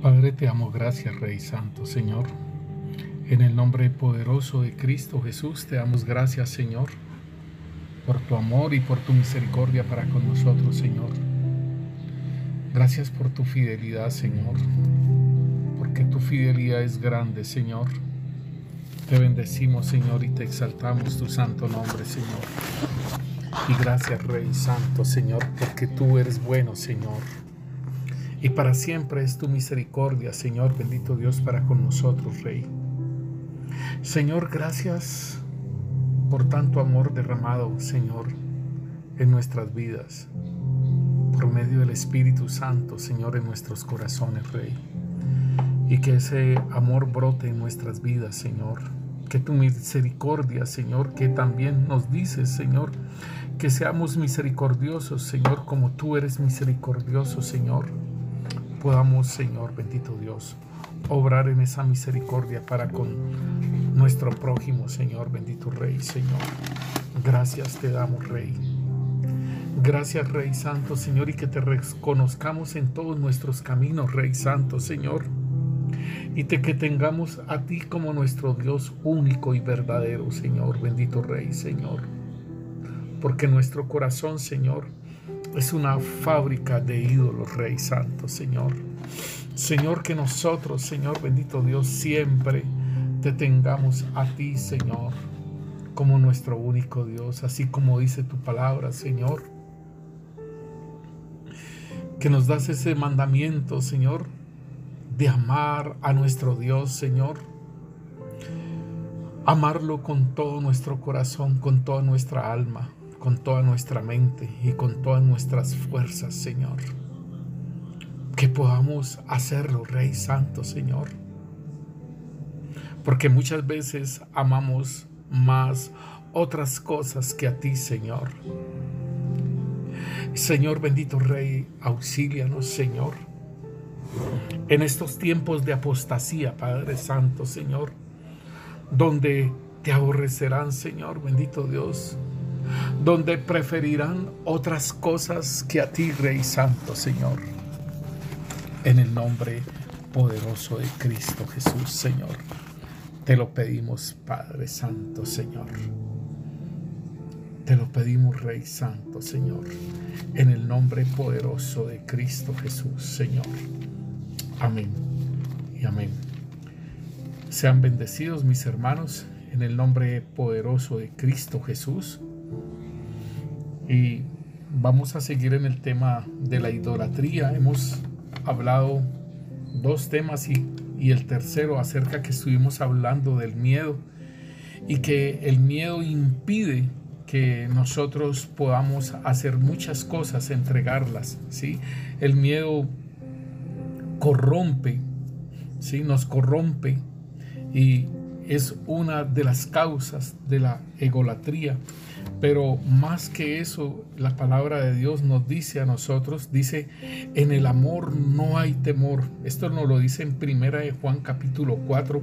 Padre, te damos gracias, Rey Santo, Señor. En el nombre poderoso de Cristo Jesús, te damos gracias, Señor, por tu amor y por tu misericordia para con nosotros, Señor. Gracias por tu fidelidad, Señor, porque tu fidelidad es grande, Señor. Te bendecimos, Señor, y te exaltamos tu santo nombre, Señor. Y gracias, Rey Santo, Señor, porque tú eres bueno, Señor. Y para siempre es tu misericordia, Señor, bendito Dios, para con nosotros, Rey. Señor, gracias por tanto amor derramado, Señor, en nuestras vidas, por medio del Espíritu Santo, Señor, en nuestros corazones, Rey. Y que ese amor brote en nuestras vidas, Señor. Que tu misericordia, Señor, que también nos dices, Señor, que seamos misericordiosos, Señor, como tú eres misericordioso, Señor. Podamos, Señor, bendito Dios, obrar en esa misericordia para con nuestro prójimo, Señor, bendito Rey, Señor. Gracias te damos, Rey. Gracias, Rey Santo, Señor, y que te reconozcamos en todos nuestros caminos, Rey Santo, Señor. Y que tengamos a ti como nuestro Dios único y verdadero, Señor, bendito Rey, Señor. Porque nuestro corazón, Señor, es una fábrica de ídolos, Rey Santo, Señor. Señor, que nosotros, Señor, bendito Dios, siempre te tengamos a ti, Señor, como nuestro único Dios, así como dice tu palabra, Señor. Que nos das ese mandamiento, Señor, de amar a nuestro Dios, Señor. Amarlo con todo nuestro corazón, con toda nuestra alma, con toda nuestra mente y con todas nuestras fuerzas, Señor. Que podamos hacerlo, Rey Santo, Señor. Porque muchas veces amamos más otras cosas que a ti, Señor. Señor, bendito Rey, auxílianos, Señor. En estos tiempos de apostasía, Padre Santo, Señor, donde te aborrecerán, Señor, bendito Dios, donde preferirán otras cosas que a ti, Rey Santo, Señor. En el nombre poderoso de Cristo Jesús, Señor, te lo pedimos, Padre Santo, Señor. Te lo pedimos, Rey Santo, Señor, en el nombre poderoso de Cristo Jesús, Señor. Amén y amén. Sean bendecidos, mis hermanos, en el nombre poderoso de Cristo Jesús. Y vamos a seguir en el tema de la idolatría. Hemos hablado dos temas y el tercero acerca que estuvimos hablando del miedo y que el miedo impide que nosotros podamos hacer muchas cosas, entregarlas, ¿sí? El miedo corrompe, ¿sí? Nos corrompe y es una de las causas de la egolatría. Pero más que eso, la palabra de Dios nos dice a nosotros, dice, en el amor no hay temor. Esto nos lo dice en Primera de Juan capítulo 4,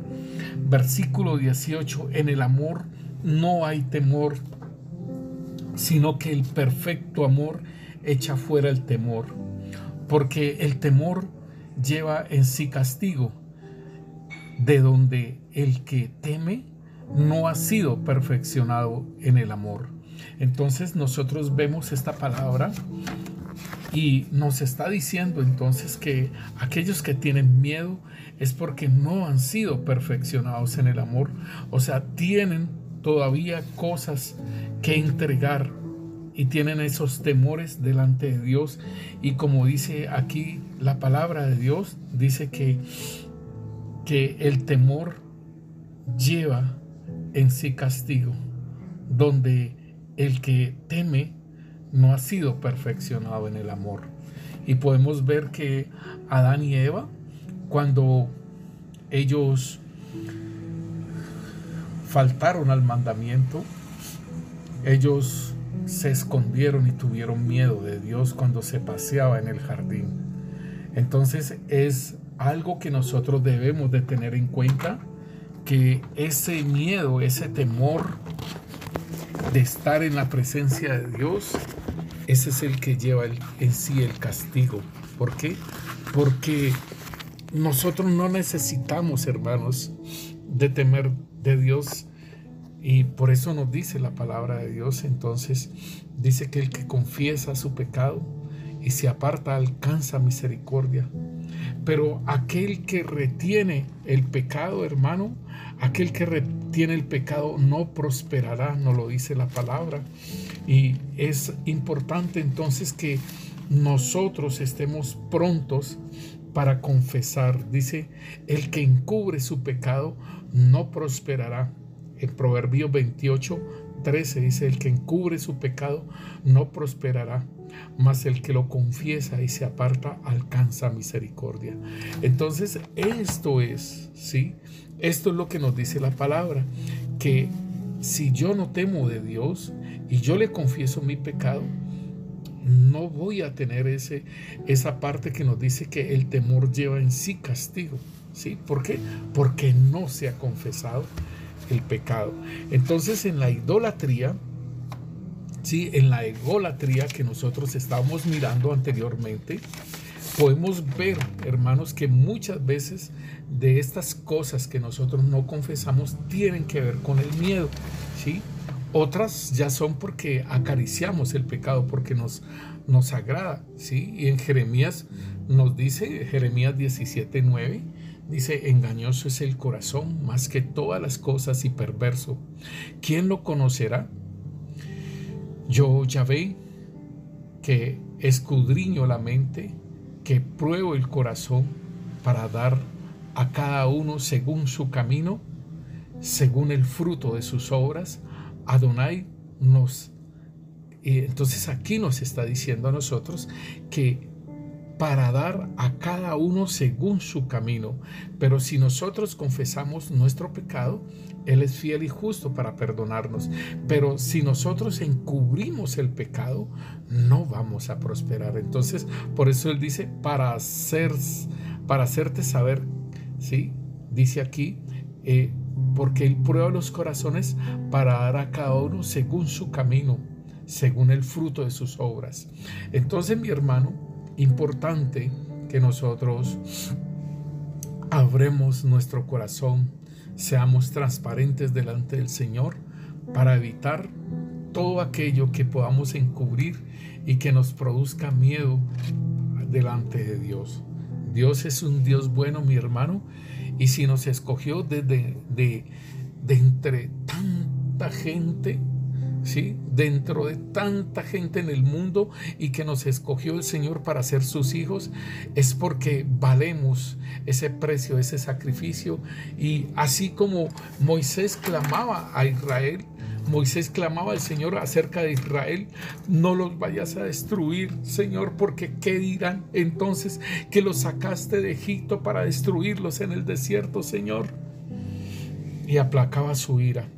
versículo 18. En el amor no hay temor, sino que el perfecto amor echa fuera el temor. Porque el temor lleva en sí castigo, de donde el que teme no ha sido perfeccionado en el amor. Entonces nosotros vemos esta palabra y nos está diciendo entonces que aquellos que tienen miedo es porque no han sido perfeccionados en el amor. O sea, tienen todavía cosas que entregar y tienen esos temores delante de Dios. Y como dice aquí la palabra de Dios, dice que el temor lleva en sí castigo, donde el que teme no ha sido perfeccionado en el amor. Y podemos ver que Adán y Eva, cuando ellos faltaron al mandamiento, ellos se escondieron y tuvieron miedo de Dios cuando se paseaba en el jardín. Entonces es algo que nosotros debemos de tener en cuenta, que ese miedo, ese temor de estar en la presencia de Dios, ese es el que lleva en sí el castigo. ¿Por qué? Porque nosotros no necesitamos, hermanos, de temer de Dios. Y por eso nos dice la palabra de Dios. Entonces dice que el que confiesa su pecado y se aparta alcanza misericordia. Pero aquel que retiene el pecado, hermano, aquel que retiene el pecado no prosperará, nos lo dice la palabra. Y es importante entonces que nosotros estemos prontos para confesar. Dice, el que encubre su pecado no prosperará. En Proverbios 28:13 dice, el que encubre su pecado no prosperará, mas el que lo confiesa y se aparta alcanza misericordia. Entonces esto es, ¿sí? Esto es lo que nos dice la palabra, que si yo no temo de Dios y yo le confieso mi pecado, no voy a tener esa parte que nos dice que el temor lleva en sí castigo, ¿sí? ¿Por qué? Porque no se ha confesado el pecado. Entonces en la idolatría, ¿sí? En la egolatría que nosotros estábamos mirando anteriormente, podemos ver, hermanos, que muchas veces de estas cosas que nosotros no confesamos tienen que ver con el miedo, ¿sí? Otras ya son porque acariciamos el pecado, porque nos agrada, ¿sí? Y en Jeremías nos dice, Jeremías 17:9, dice, engañoso es el corazón más que todas las cosas y perverso. ¿Quién lo conocerá? Yo, Yahvé, que escudriño la mente, que pruebo el corazón para dar a cada uno según su camino, según el fruto de sus obras. Adonai entonces aquí nos está diciendo a nosotros que para dar a cada uno según su camino. Pero si nosotros confesamos nuestro pecado, Él es fiel y justo para perdonarnos. Pero si nosotros encubrimos el pecado, no vamos a prosperar. Entonces, por eso Él dice, para hacerte saber, ¿sí? Dice aquí, porque Él prueba los corazones para dar a cada uno según su camino, según el fruto de sus obras. Entonces, mi hermano, importante que nosotros abremos nuestro corazón, seamos transparentes delante del Señor para evitar todo aquello que podamos encubrir y que nos produzca miedo delante de Dios. Dios es un Dios bueno, mi hermano, y si nos escogió de entre tanta gente, ¿sí? Dentro de tanta gente en el mundo, y que nos escogió el Señor para ser sus hijos, es porque valemos ese precio, ese sacrificio. Y así como Moisés clamaba a Israel, Moisés clamaba al Señor acerca de Israel, no los vayas a destruir, Señor, porque ¿qué dirán entonces que los sacaste de Egipto para destruirlos en el desierto, Señor? Y aplacaba su ira.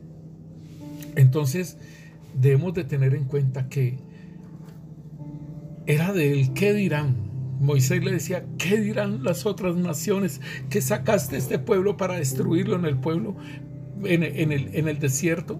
Entonces debemos de tener en cuenta que era de él, ¿qué dirán? Moisés le decía, ¿qué dirán las otras naciones que sacaste este pueblo para destruirlo en el pueblo, en el desierto?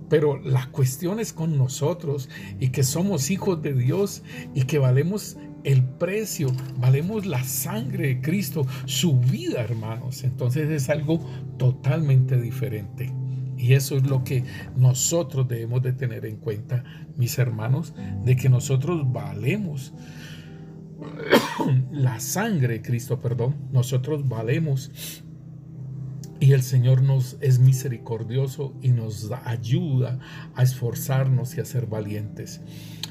Pero la cuestión es con nosotros, y que somos hijos de Dios y que valemos el precio, valemos la sangre de Cristo, su vida, hermanos. Entonces es algo totalmente diferente. Y eso es lo que nosotros debemos de tener en cuenta, mis hermanos, de que nosotros valemos la sangre de Cristo, nosotros valemos. Y el Señor nos es misericordioso y nos ayuda a esforzarnos y a ser valientes.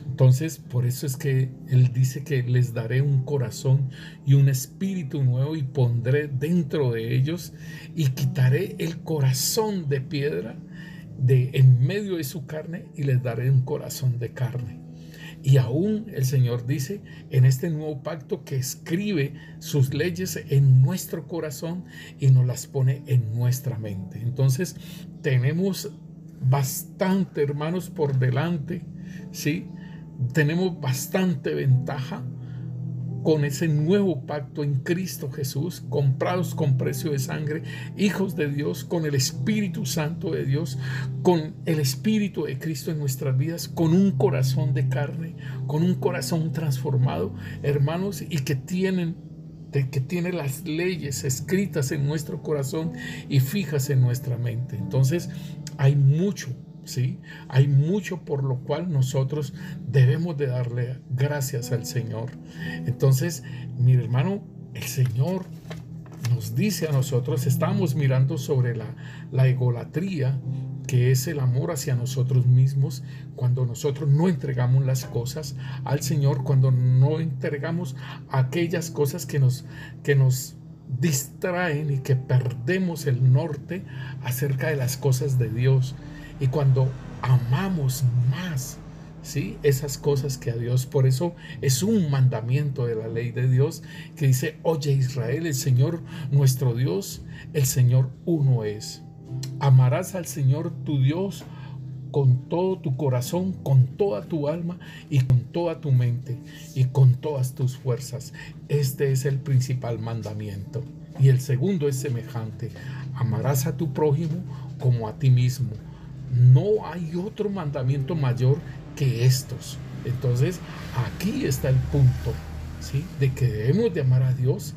Entonces, por eso es que Él dice que les daré un corazón y un espíritu nuevo, y pondré dentro de ellos, y quitaré el corazón de piedra en medio de su carne, y les daré un corazón de carne. Y aún el Señor dice en este nuevo pacto que escribe sus leyes en nuestro corazón y nos las pone en nuestra mente. Entonces tenemos bastante, hermanos, por delante, ¿sí? Tenemos bastante ventaja con ese nuevo pacto en Cristo Jesús, comprados con precio de sangre, hijos de Dios, con el Espíritu Santo de Dios, con el Espíritu de Cristo en nuestras vidas, con un corazón de carne, con un corazón transformado, hermanos, y que tienen de que tiene las leyes escritas en nuestro corazón y fijas en nuestra mente. Entonces hay mucho, ¿sí? Hay mucho por lo cual nosotros debemos de darle gracias al Señor. Entonces, mi hermano, el Señor nos dice a nosotros, estamos mirando sobre la egolatría, que es el amor hacia nosotros mismos, cuando nosotros no entregamos las cosas al Señor, cuando no entregamos aquellas cosas que nos distraen y que perdemos el norte acerca de las cosas de Dios, y cuando amamos más, ¿sí?, esas cosas que a Dios. Por eso es un mandamiento de la ley de Dios que dice: oye Israel, el Señor nuestro Dios, el Señor uno es. Amarás al Señor tu Dios con todo tu corazón, con toda tu alma y con toda tu mente y con todas tus fuerzas. Este es el principal mandamiento. Y el segundo es semejante: amarás a tu prójimo como a ti mismo. No hay otro mandamiento mayor que estos. Entonces aquí está el punto, ¿sí?, de que debemos de amar a Dios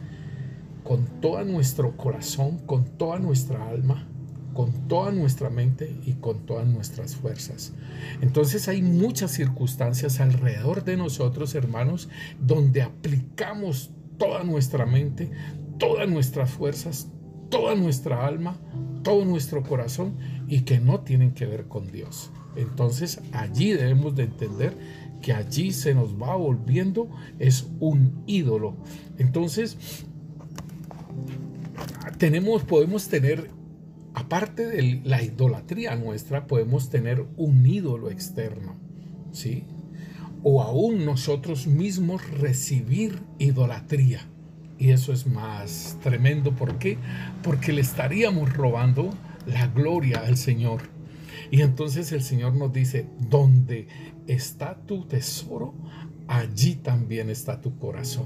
con todo nuestro corazón, con toda nuestra alma, con toda nuestra mente y con todas nuestras fuerzas. Entonces hay muchas circunstancias alrededor de nosotros, hermanos, donde aplicamos toda nuestra mente, todas nuestras fuerzas, toda nuestra alma, todo nuestro corazón, y que no tienen que ver con Dios. Entonces allí debemos de entender que allí se nos va volviendo es un ídolo. Entonces podemos tener, aparte de la idolatría nuestra, podemos tener un ídolo externo, ¿sí? O aún nosotros mismos recibir idolatría. Y eso es más tremendo. ¿Por qué? Porque le estaríamos robando la gloria al Señor. Y entonces el Señor nos dice: donde está tu tesoro, allí también está tu corazón.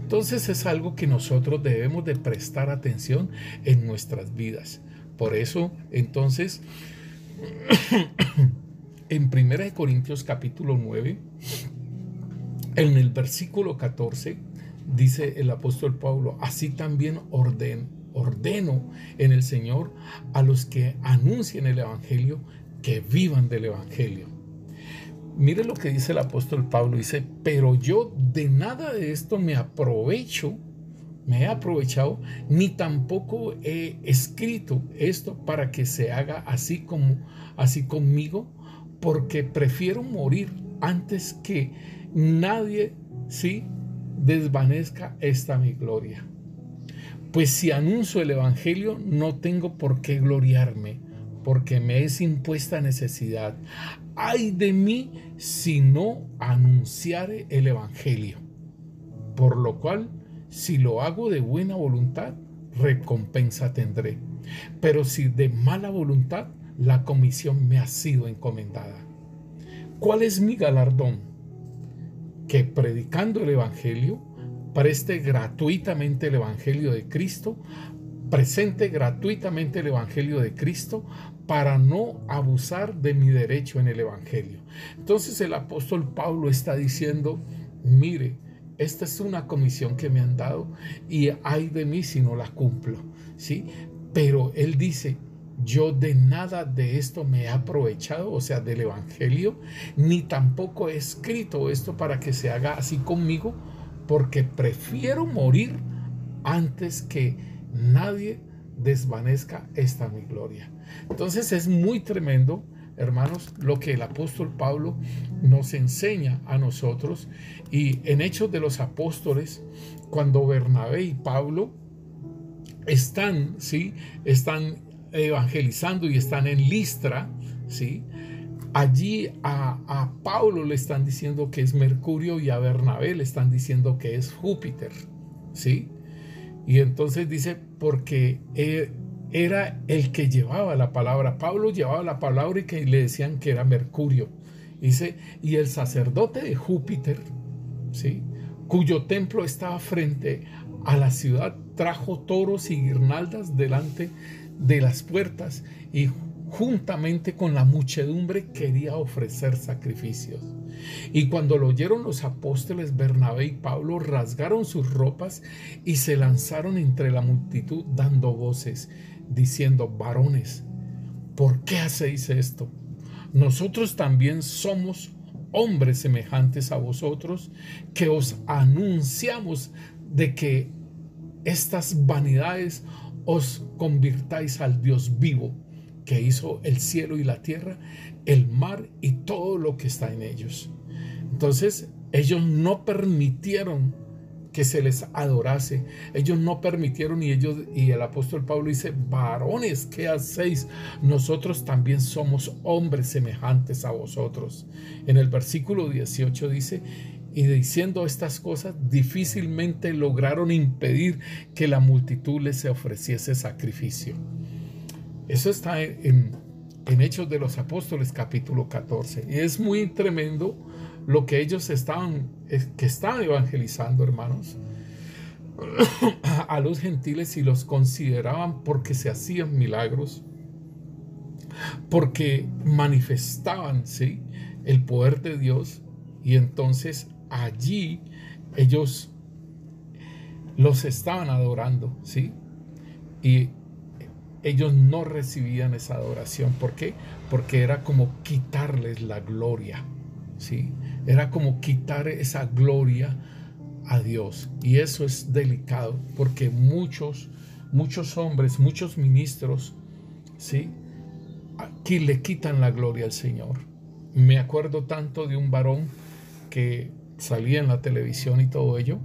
Entonces es algo que nosotros debemos de prestar atención en nuestras vidas. Por eso, entonces, en 1 Corintios capítulo 9, en el versículo 14, dice el apóstol Pablo: así también ordeno en el Señor a los que anuncien el Evangelio que vivan del Evangelio. Mire lo que dice el apóstol Pablo. Dice: pero yo de nada de esto me he aprovechado, ni tampoco he escrito esto para que se haga así conmigo, porque prefiero morir antes que nadie, ¿sí?, desvanezca esta mi gloria. Pues si anuncio el Evangelio, no tengo por qué gloriarme, porque me es impuesta necesidad. Ay de mí si no anunciare el Evangelio. Por lo cual, si lo hago de buena voluntad, recompensa tendré. Pero si de mala voluntad, la comisión me ha sido encomendada. ¿Cuál es mi galardón? Que predicando el Evangelio, preste gratuitamente el Evangelio de Cristo, presente gratuitamente el Evangelio de Cristo, para no abusar de mi derecho en el Evangelio. Entonces el apóstol Pablo está diciendo: mire, esta es una comisión que me han dado y ay de mí si no la cumplo, ¿sí? Pero él dice: yo de nada de esto me he aprovechado, o sea, del Evangelio, ni tampoco he escrito esto para que se haga así conmigo, porque prefiero morir antes que nadie desvanezca esta mi gloria. Entonces es muy tremendo, hermanos, lo que el apóstol Pablo nos enseña a nosotros. Y en Hechos de los Apóstoles, cuando Bernabé y Pablo están evangelizando y están en Listra, ¿sí?, allí a Pablo le están diciendo que es Mercurio y a Bernabé le están diciendo que es Júpiter, ¿sí? Y entonces dice: porque era el que llevaba la palabra. Pablo llevaba la palabra y que le decían que era Mercurio. Dice: y el sacerdote de Júpiter, ¿sí?, cuyo templo estaba frente a la ciudad, trajo toros y guirnaldas delante de las puertas, y juntamente con la muchedumbre quería ofrecer sacrificios. Y cuando lo oyeron los apóstoles Bernabé y Pablo, rasgaron sus ropas y se lanzaron entre la multitud dando voces, diciendo: varones, ¿por qué hacéis esto? Nosotros también somos hombres semejantes a vosotros, que os anunciamos de que estas vanidades os convirtáis al Dios vivo, que hizo el cielo y la tierra, el mar y todo lo que está en ellos. Entonces ellos no permitieron que se les adorase. Ellos no permitieron, y el apóstol Pablo dice: varones, ¿qué hacéis? Nosotros también somos hombres semejantes a vosotros. En el versículo 18 dice: y diciendo estas cosas, difícilmente lograron impedir que la multitud les ofreciese sacrificio. Eso está en Hechos de los Apóstoles, capítulo 14. Y es muy tremendo lo que ellos estaban evangelizando, hermanos, a los gentiles, y los consideraban porque se hacían milagros, porque manifestaban, ¿sí?, el poder de Dios. Y entonces allí ellos los estaban adorando, ¿sí? Y ellos no recibían esa adoración. ¿Por qué? Porque era como quitarles la gloria, ¿sí? Era como quitar esa gloria a Dios. Y eso es delicado, porque muchos hombres, muchos ministros, ¿sí?, aquí le quitan la gloria al Señor. Me acuerdo tanto de un varón que salía en la televisión y todo ello,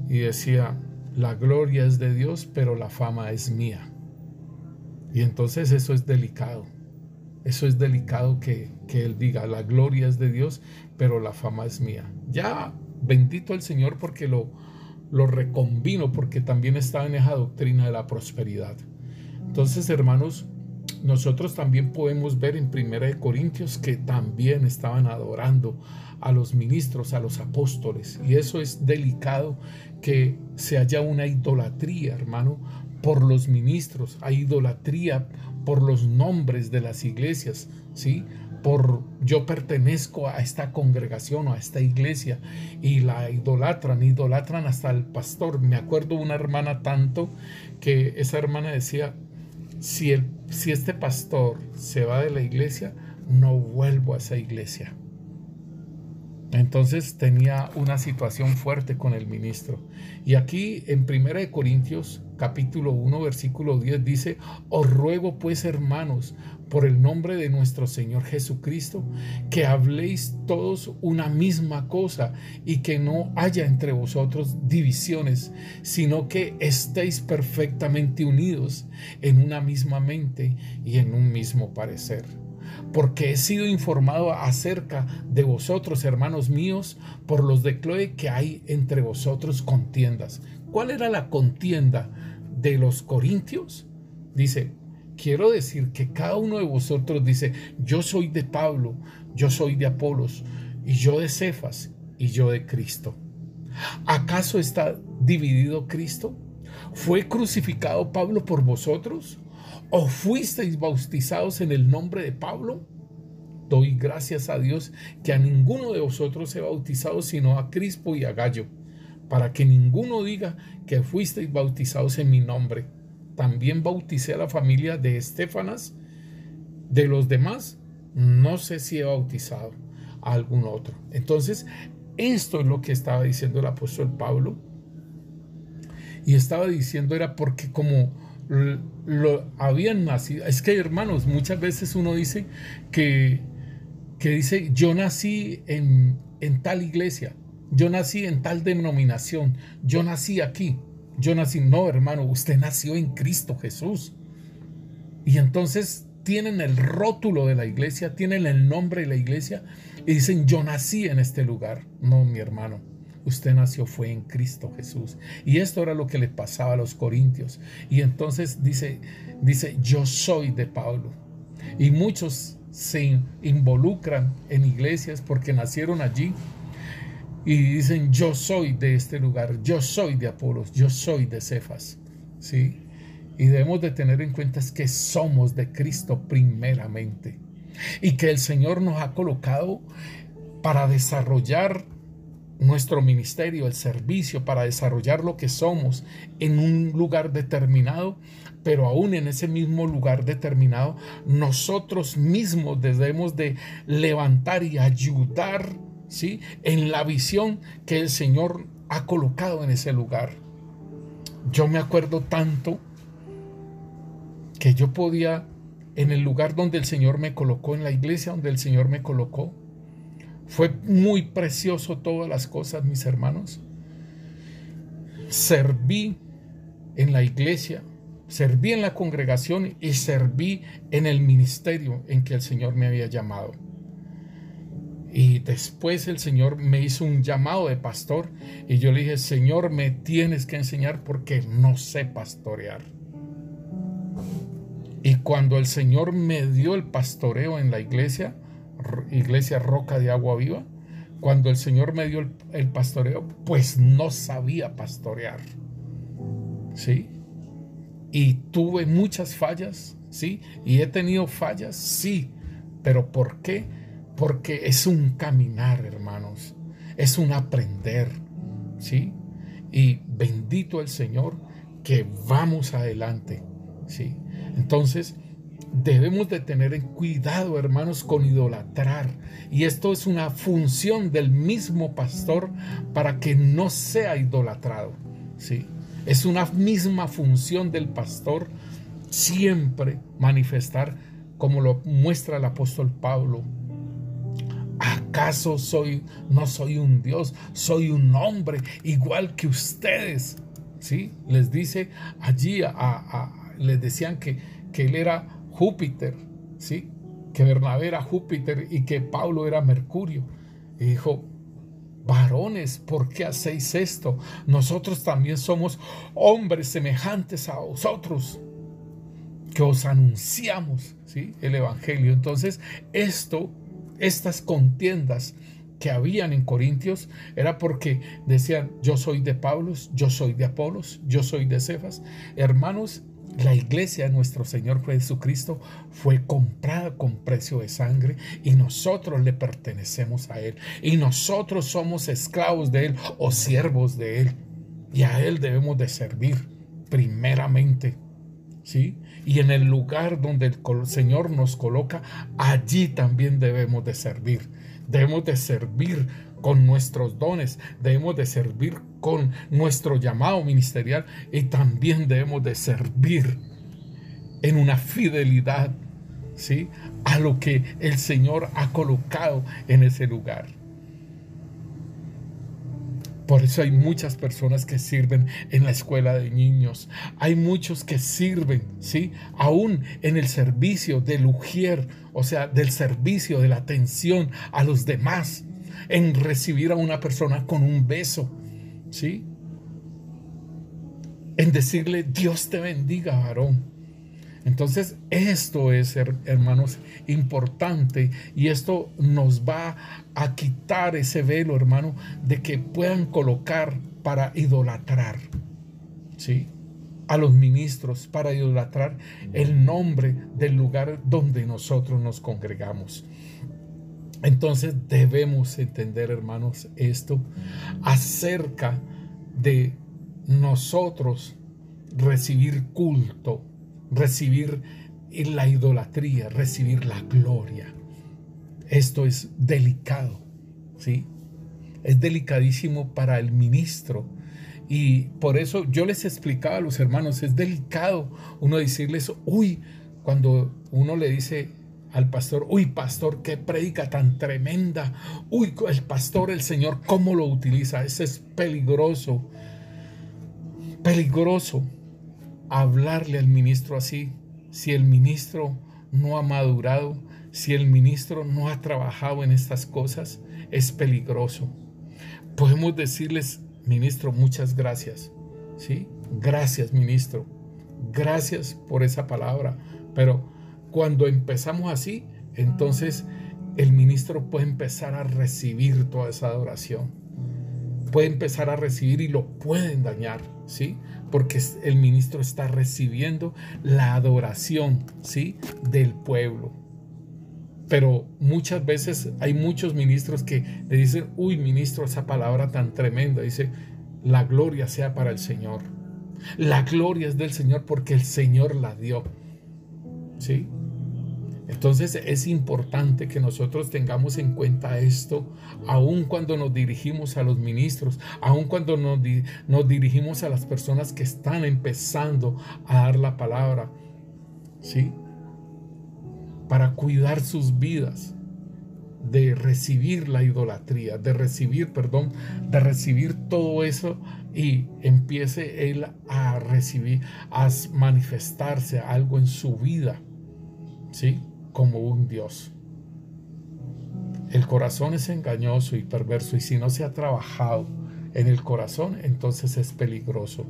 y decía: la gloria es de Dios, pero la fama es mía. Y entonces eso es delicado. Eso es delicado que él diga: la gloria es de Dios, pero la fama es mía. Ya, bendito el Señor, porque lo reconvino, porque también estaba en esa doctrina de la prosperidad. Entonces, hermanos, nosotros también podemos ver en 1 Corintios que también estaban adorando a los ministros, a los apóstoles. Y eso es delicado, que se haya una idolatría, hermano, por los ministros. Hay idolatría por los nombres de las iglesias, ¿sí? Por yo pertenezco a esta congregación o a esta iglesia, y la idolatran hasta el pastor. Me acuerdo de una hermana tanto que esa hermana decía: si este pastor se va de la iglesia, no vuelvo a esa iglesia. Entonces tenía una situación fuerte con el ministro. Y aquí en 1 Corintios capítulo 1 versículo 10 dice: os ruego pues, hermanos, por el nombre de nuestro Señor Jesucristo, que habléis todos una misma cosa, y que no haya entre vosotros divisiones, sino que estéis perfectamente unidos en una misma mente y en un mismo parecer. Porque he sido informado acerca de vosotros, hermanos míos, por los de Cloé, que hay entre vosotros contiendas. ¿Cuál era la contienda de los corintios? Dice: quiero decir que cada uno de vosotros dice: yo soy de Pablo, yo soy de Apolos, y yo de Cefas, y yo de Cristo. ¿Acaso está dividido Cristo? ¿Fue crucificado Pablo por vosotros? ¿O fuisteis bautizados en el nombre de Pablo? Doy gracias a Dios que a ninguno de vosotros he bautizado, sino a Crispo y a Gayo, para que ninguno diga que fuisteis bautizados en mi nombre. También bauticé a la familia de Estéfanas. De los demás, no sé si he bautizado a algún otro. Entonces, esto es lo que estaba diciendo el apóstol Pablo. Y estaba diciendo era porque como lo habían nacido. Es que, hermanos, muchas veces uno dice que dice: yo nací en tal iglesia, yo nací en tal denominación, yo nací aquí, yo nací. No, hermano, usted nació en Cristo Jesús. Y entonces tienen el rótulo de la iglesia, tienen el nombre de la iglesia, y dicen: yo nací en este lugar. No, mi hermano, usted nació fue en Cristo Jesús. Y esto era lo que le pasaba a los corintios. Y entonces dice: yo soy de Pablo. Y muchos se involucran en iglesias porque nacieron allí y dicen: yo soy de este lugar, yo soy de Apolos, yo soy de Cefas, ¿sí? y debemos de tener en cuenta es que somos de Cristo primeramente y que el Señor nos ha colocado para desarrollar nuestro ministerio, el servicio, para desarrollar lo que somos en un lugar determinado, pero aún en ese mismo lugar determinado, nosotros mismos debemos de levantar y ayudar, ¿sí?, en la visión que el Señor ha colocado en ese lugar. Yo me acuerdo tanto que yo podía, en el lugar donde el Señor me colocó, en la iglesia donde el Señor me colocó, fue muy precioso todas las cosas, mis hermanos. Serví en la iglesia, serví en la congregación y serví en el ministerio en que el Señor me había llamado. Y después el Señor me hizo un llamado de pastor y yo le dije, Señor, me tienes que enseñar porque no sé pastorear. Y cuando el Señor me dio el pastoreo en la iglesia Roca de Agua Viva, cuando el Señor me dio el pastoreo, pues no sabía pastorear, ¿sí? Y tuve muchas fallas, ¿sí? Y he tenido fallas, sí. ¿Pero por qué? Porque es un caminar, hermanos. Es un aprender, ¿sí? Y bendito el Señor que vamos adelante, ¿sí? Entonces, debemos de tener en cuidado, hermanos, con idolatrar. Y esto es una función del mismo pastor para que no sea idolatrado, ¿sí? Es una misma función del pastor siempre manifestar, como lo muestra el apóstol Pablo. ¿Acaso no soy un Dios? Soy un hombre igual que ustedes, ¿sí? Les dice allí, les decían que él era Júpiter, ¿sí? Que Bernabé era Júpiter y que Pablo era Mercurio. Y dijo, varones, ¿por qué hacéis esto? Nosotros también somos hombres semejantes a vosotros, que os anunciamos, ¿sí?, el evangelio. Entonces, estas contiendas que habían en Corintios era porque decían, yo soy de Pablo, yo soy de Apolos, yo soy de Cefas. Hermanos, la iglesia de nuestro Señor Jesucristo fue comprada con precio de sangre y nosotros le pertenecemos a Él. Y nosotros somos esclavos de Él o siervos de Él. Y a Él debemos de servir primeramente, ¿sí? Y en el lugar donde el Señor nos coloca, allí también debemos de servir. Debemos de servir con nuestros dones, debemos de servir con nuestro llamado ministerial y también debemos de servir en una fidelidad, ¿sí?, a lo que el Señor ha colocado en ese lugar. Por eso hay muchas personas que sirven en la escuela de niños. Hay muchos que sirven, ¿sí?, aún en el servicio del ujier, o sea, del servicio, de la atención a los demás, en recibir a una persona con un beso, ¿sí?, en decirle, Dios te bendiga, varón. Entonces, esto es, hermanos, importante, y esto nos va a quitar ese velo, hermano, de que puedan colocar para idolatrar, ¿sí?, a los ministros, para idolatrar el nombre del lugar donde nosotros nos congregamos. Entonces, debemos entender, hermanos, esto acerca de nosotros recibir culto, recibir la idolatría, recibir la gloria. Esto es delicado, ¿sí? Es delicadísimo para el ministro. Y por eso yo les explicaba a los hermanos, es delicado uno decirles, uy, cuando uno le dice al pastor, uy, pastor, qué predica tan tremenda, uy, el pastor, el Señor, cómo lo utiliza. Eso es peligroso, peligroso hablarle al ministro así. Si el ministro no ha madurado, si el ministro no ha trabajado en estas cosas, es peligroso. Podemos decirles, ministro, muchas gracias, ¿sí? Gracias, ministro, gracias por esa palabra. Pero cuando empezamos así, entonces el ministro puede empezar a recibir toda esa adoración, puede empezar a recibir y lo pueden dañar, ¿sí? porque el ministro está recibiendo la adoración, ¿sí?, del pueblo. Pero muchas veces hay muchos ministros que le dicen, uy, ministro, esa palabra tan tremenda. Dice, la gloria sea para el Señor. La gloria es del Señor porque el Señor la dio, ¿sí? Entonces es importante que nosotros tengamos en cuenta esto, aun cuando nos dirigimos a los ministros, aun cuando nos dirigimos a las personas que están empezando a dar la palabra, ¿sí?, para cuidar sus vidas de recibir la idolatría, de recibir todo eso, y empiece él a recibir, a manifestarse algo en su vida, ¿sí?, como un Dios. El corazón es engañoso y perverso, y si no se ha trabajado en el corazón, entonces es peligroso.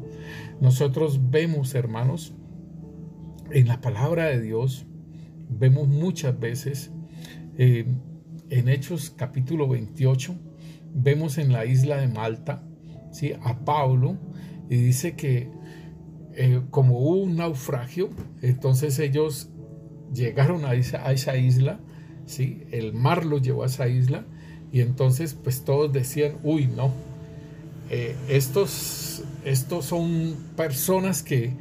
Nosotros vemos, hermanos, en la palabra de Dios, vemos muchas veces, en Hechos capítulo 28, vemos en la isla de Malta, ¿sí?, a Pablo, y dice que como hubo un naufragio, entonces ellos llegaron a esa isla, ¿sí?, el mar los llevó a esa isla, y entonces pues todos decían, uy, no, estos son personas que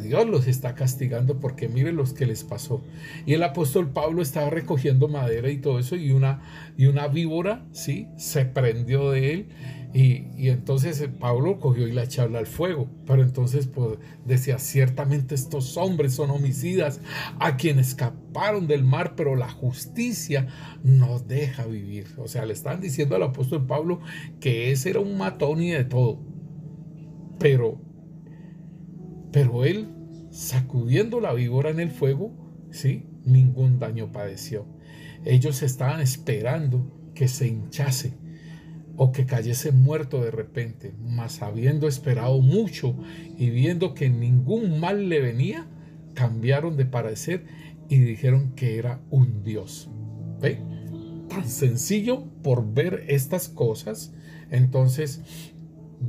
Dios los está castigando, porque miren los que les pasó. Y el apóstol Pablo estaba recogiendo madera y todo eso, y una víbora, ¿sí?, se prendió de él, y entonces Pablo cogió y la echó al fuego. Pero entonces pues decía, ciertamente estos hombres son homicidas, a quienes escaparon del mar, pero la justicia nos deja vivir. O sea, le están diciendo al apóstol Pablo que ese era un matón y de todo, pero él, sacudiendo la víbora en el fuego, ¿sí?, ningún daño padeció. Ellos estaban esperando que se hinchase o que cayese muerto de repente, mas habiendo esperado mucho y viendo que ningún mal le venía, cambiaron de parecer y dijeron que era un Dios. ¿Ve? Tan sencillo por ver estas cosas, entonces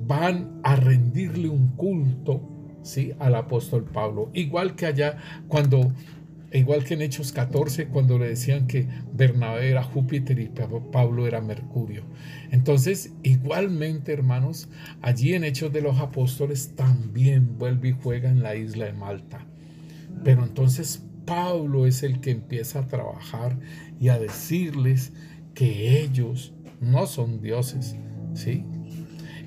van a rendirle un culto, ¿sí?, al apóstol Pablo. Igual que allá, igual que en Hechos 14, cuando le decían que Bernabé era Júpiter y Pablo era Mercurio. Entonces, igualmente, hermanos, allí en Hechos de los Apóstoles también vuelve y juega en la isla de Malta. Pero entonces Pablo es el que empieza a trabajar y a decirles que ellos no son dioses, ¿sí?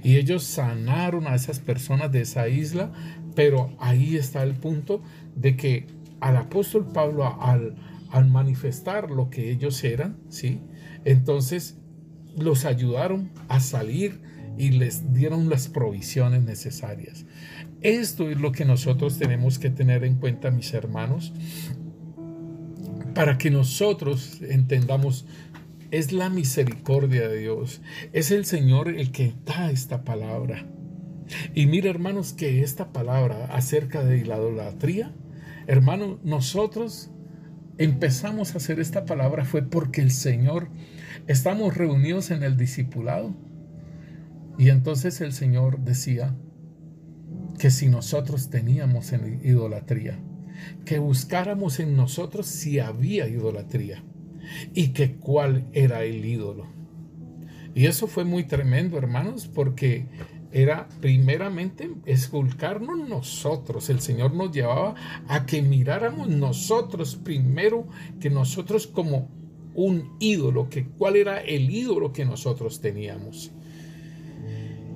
Y ellos sanaron a esas personas de esa isla, pero ahí está el punto de que al apóstol Pablo, al manifestar lo que ellos eran, ¿sí?, entonces los ayudaron a salir y les dieron las provisiones necesarias. Esto es lo que nosotros tenemos que tener en cuenta, mis hermanos, para que nosotros entendamos. Es la misericordia de Dios, es el Señor el que da esta palabra. Y mira, hermanos, que esta palabra acerca de la idolatría, hermano, nosotros empezamos a hacer esta palabra fue porque el Señor, estamos reunidos en el discipulado, y entonces el Señor decía que si nosotros teníamos idolatría, que buscáramos en nosotros si había idolatría y que cuál era el ídolo. Y eso fue muy tremendo, hermanos, porque era primeramente esculcarnos nosotros. El Señor nos llevaba a que miráramos nosotros primero, que nosotros como un ídolo, que cuál era el ídolo que nosotros teníamos,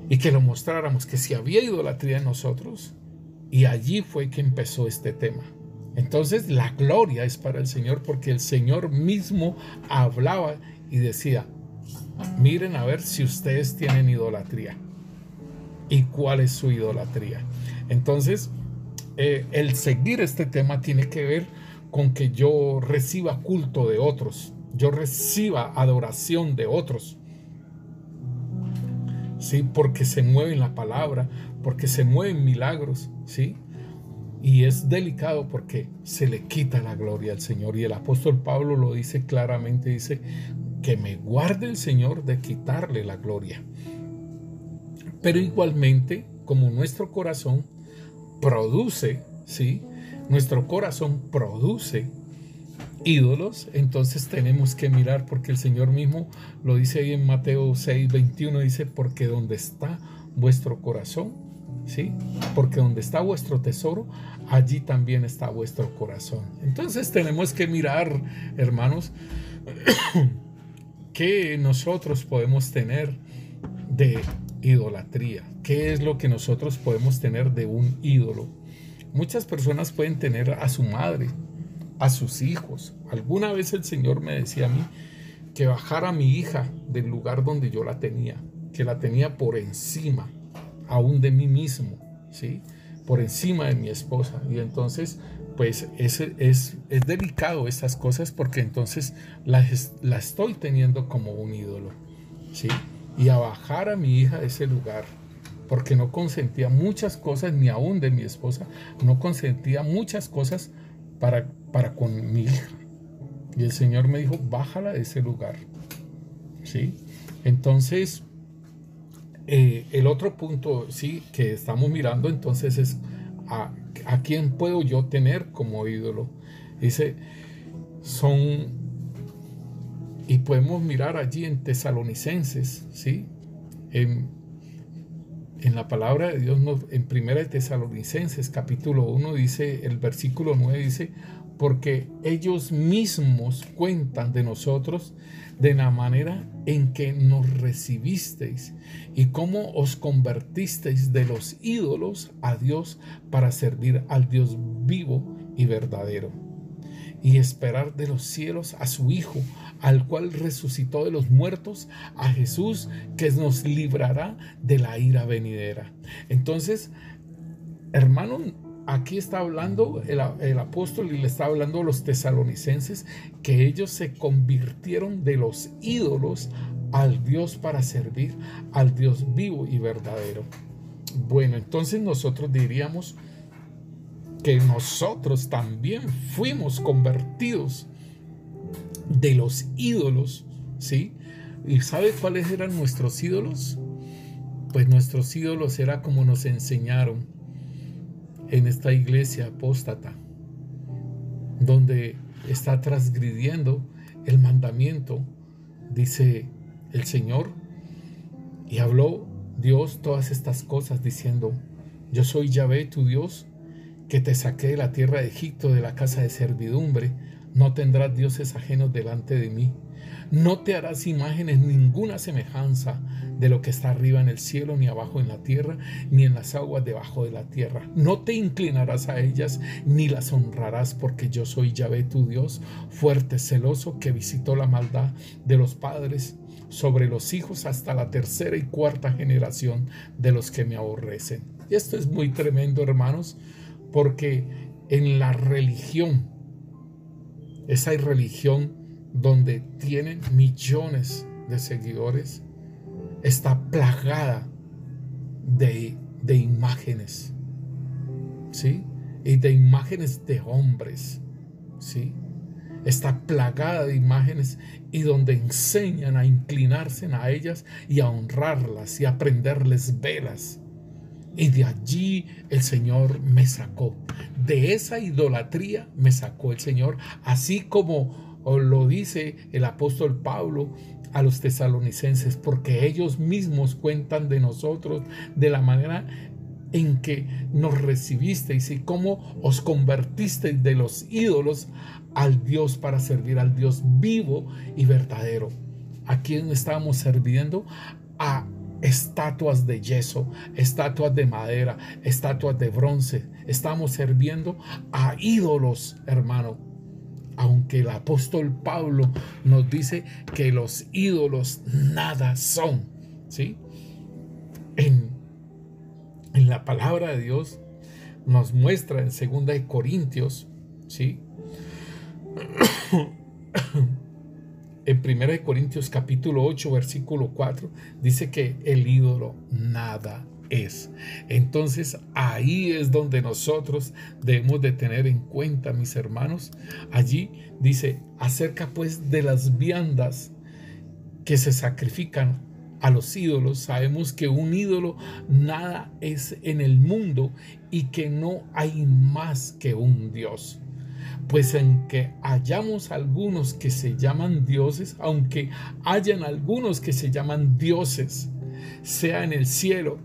y que lo mostráramos, que si había idolatría en nosotros. Y allí fue que empezó este tema. Entonces la gloria es para el Señor, porque el Señor mismo hablaba y decía, miren a ver si ustedes tienen idolatría y cuál es su idolatría. Entonces el seguir este tema tiene que ver con que yo reciba culto de otros, yo reciba adoración de otros, ¿sí? Porque se mueve en la palabra, porque se mueven milagros, ¿sí? Y es delicado porque se le quita la gloria al Señor. Y el apóstol Pablo lo dice claramente, dice que me guarde el Señor de quitarle la gloria. Pero igualmente, como nuestro corazón produce, ¿sí? Nuestro corazón produce ídolos. Entonces tenemos que mirar, porque el Señor mismo lo dice ahí en Mateo 6:21, dice, porque donde está vuestro corazón, ¿sí? Porque donde está vuestro tesoro, allí también está vuestro corazón. Entonces tenemos que mirar, hermanos, qué nosotros podemos tener de idolatría. ¿Qué es lo que nosotros podemos tener de un ídolo? Muchas personas pueden tener a su madre, a sus hijos. Alguna vez el Señor me decía a mí que bajara a mi hija del lugar donde yo la tenía, que la tenía por encima aún de mí mismo, ¿sí? Por encima de mi esposa. Y entonces, pues es delicado estas cosas, porque entonces la estoy teniendo como un ídolo, ¿sí? Y a bajar a mi hija de ese lugar, porque no consentía muchas cosas, ni aún de mi esposa, no consentía muchas cosas para con mi hija. Y el Señor me dijo, bájala de ese lugar, ¿sí? Entonces, el otro punto, sí, que estamos mirando entonces es a quién puedo yo tener como ídolo. Dice, y podemos mirar allí en Tesalonicenses, ¿sí? En la palabra de Dios, en Primera de Tesalonicenses, capítulo 1, dice, el versículo 9 dice, porque ellos mismos cuentan de nosotros de la manera en que nos recibisteis y cómo os convertisteis de los ídolos a Dios para servir al Dios vivo y verdadero, y esperar de los cielos a su Hijo, al cual resucitó de los muertos, a Jesús, que nos librará de la ira venidera. Entonces, hermano, aquí está hablando el apóstol, y le está hablando a los tesalonicenses, que ellos se convirtieron de los ídolos al Dios para servir al Dios vivo y verdadero. Bueno, entonces nosotros diríamos que nosotros también fuimos convertidos de los ídolos, ¿sí? ¿Y sabe cuáles eran nuestros ídolos? Pues nuestros ídolos era como nos enseñaron en esta iglesia apóstata, donde está transgrediendo el mandamiento, dice el Señor, y habló Dios todas estas cosas diciendo, yo soy Yahvé tu Dios, que te saqué de la tierra de Egipto, de la casa de servidumbre. No tendrás dioses ajenos delante de mí. No te harás imágenes, ninguna semejanza de lo que está arriba en el cielo, ni abajo en la tierra, ni en las aguas debajo de la tierra. No te inclinarás a ellas, ni las honrarás, porque yo soy Yahvé tu Dios, fuerte, celoso, que visitó la maldad de los padres sobre los hijos hasta la tercera y cuarta generación de los que me aborrecen. Y esto es muy tremendo, hermanos, porque en la religión, esa religión donde tienen millones de seguidores, está plagada de imágenes, ¿sí? Y de imágenes de hombres, ¿sí? Está plagada de imágenes, y donde enseñan a inclinarse a ellas y a honrarlas y a prenderles velas. Y de allí el Señor me sacó. De esa idolatría me sacó el Señor, así como lo dice el apóstol Pablo a los tesalonicenses, porque ellos mismos cuentan de nosotros de la manera en que nos recibisteis y cómo os convertisteis de los ídolos al Dios para servir al Dios vivo y verdadero. ¿A quién estábamos sirviendo? A estatuas de yeso, estatuas de madera, estatuas de bronce. Estamos sirviendo a ídolos, hermano. Aunque el apóstol Pablo nos dice que los ídolos nada son, ¿sí? En la palabra de Dios nos muestra en 2 Corintios, ¿sí? En 1 Corintios capítulo 8, versículo 4, dice que el ídolo nada es. Entonces ahí es donde nosotros debemos de tener en cuenta, mis hermanos. Allí dice, acerca pues de las viandas que se sacrifican a los ídolos, sabemos que un ídolo nada es en el mundo y que no hay más que un Dios. Pues en que hayamos algunos que se llaman dioses, aunque hayan algunos que se llaman dioses, sea en el cielo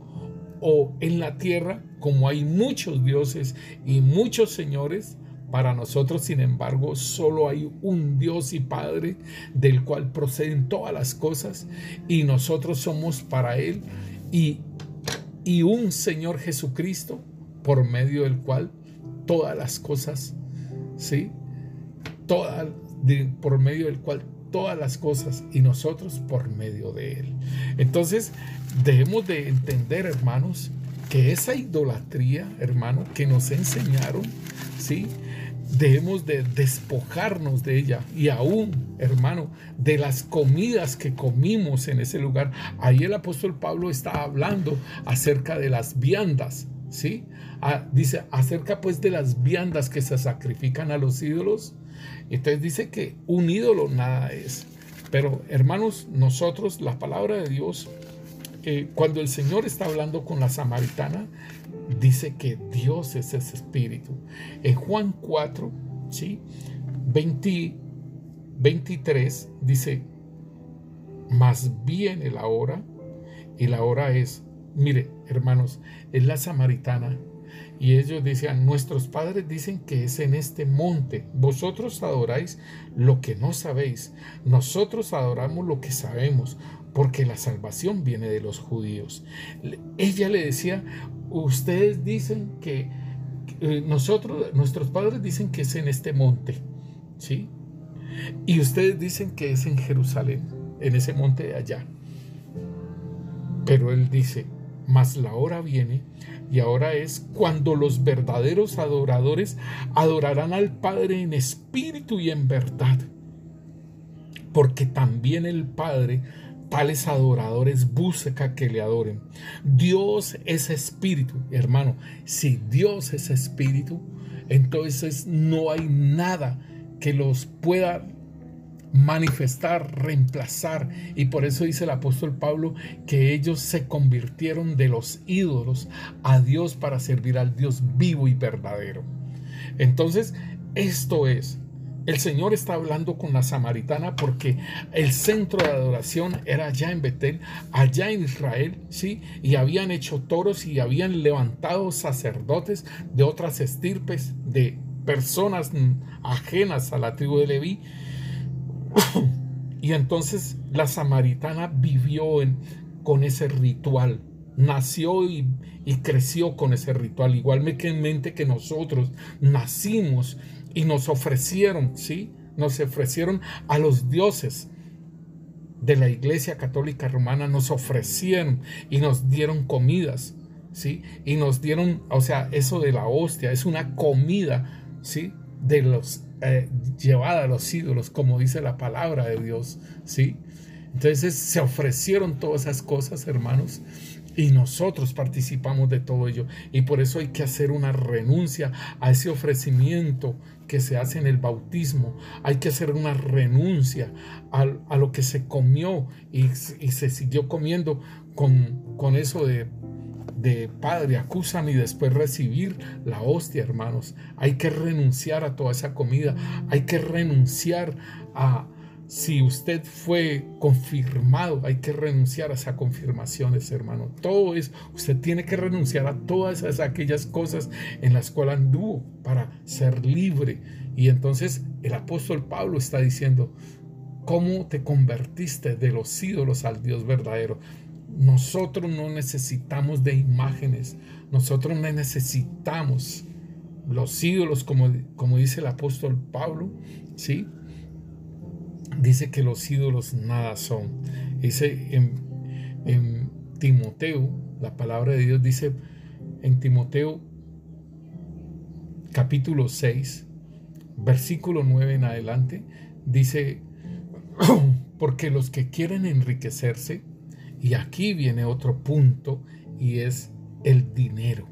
o en la tierra, como hay muchos dioses y muchos señores, para nosotros, sin embargo, solo hay un Dios y Padre del cual proceden todas las cosas y nosotros somos para Él y un Señor Jesucristo por medio del cual todas las cosas, ¿sí? Por medio del cual todas las cosas y nosotros por medio de Él. Entonces, debemos de entender, hermanos, que esa idolatría, hermano, que nos enseñaron, ¿sí? Debemos de despojarnos de ella y aún, hermano, de las comidas que comimos en ese lugar. Ahí el apóstol Pablo está hablando acerca de las viandas, ¿sí? Dice, acerca pues de las viandas que se sacrifican a los ídolos. Entonces dice que un ídolo nada es. Pero, hermanos, nosotros, la palabra de Dios, cuando el Señor está hablando con la samaritana, dice que Dios es ese espíritu. En Juan 4, ¿sí? 23 dice, más viene la hora, y la hora es, mire, hermanos, es la samaritana, y ellos decían, nuestros padres dicen que es en este monte, vosotros adoráis lo que no sabéis, nosotros adoramos lo que sabemos, porque la salvación viene de los judíos. Ella le decía, ustedes dicen que nuestros padres dicen que es en este monte, ¿sí? Y ustedes dicen que es en Jerusalén, en ese monte de allá. Pero él dice, mas la hora viene, y ahora es cuando los verdaderos adoradores adorarán al Padre en espíritu y en verdad, porque también el Padre tales adoradores busca que le adoren. Dios es espíritu, hermano. Si Dios es espíritu, entonces no hay nada que los pueda manifestar, reemplazar. Y por eso dice el apóstol Pablo que ellos se convirtieron de los ídolos a Dios para servir al Dios vivo y verdadero. Entonces, esto es, el Señor está hablando con la samaritana porque el centro de adoración era allá en Betel, allá en Israel, ¿sí? Y habían hecho toros y habían levantado sacerdotes de otras estirpes, de personas ajenas a la tribu de Leví. Y entonces la samaritana vivió con ese ritual, nació y creció con ese ritual, igualmente que nosotros nacimos y nos ofrecieron, ¿sí? Nos ofrecieron a los dioses de la Iglesia Católica Romana, nos ofrecieron y nos dieron comidas, ¿sí? Y nos dieron, o sea, eso de la hostia es una comida, ¿sí? De los llevada a los ídolos, como dice la palabra de Dios, ¿sí? Entonces se ofrecieron todas esas cosas, hermanos, y nosotros participamos de todo ello, y por eso hay que hacer una renuncia a ese ofrecimiento que se hace en el bautismo. Hay que hacer una renuncia a lo que se comió y se siguió comiendo con eso de Padre, acúsame, y después recibir la hostia, hermanos. Hay que renunciar a toda esa comida. Hay que renunciar a, si usted fue confirmado, hay que renunciar a esas confirmaciones, hermano. Todo eso, usted tiene que renunciar a todas aquellas cosas en las cuales anduvo para ser libre. Y entonces el apóstol Pablo está diciendo, ¿cómo te convertiste de los ídolos al Dios verdadero? Nosotros no necesitamos de imágenes, nosotros no necesitamos los ídolos, como dice el apóstol Pablo, ¿sí? Dice que los ídolos nada son. Dice en Timoteo, la palabra de Dios dice en Timoteo capítulo 6, versículo 9 en adelante, dice, porque los que quieren enriquecerse, y aquí viene otro punto, y es el dinero.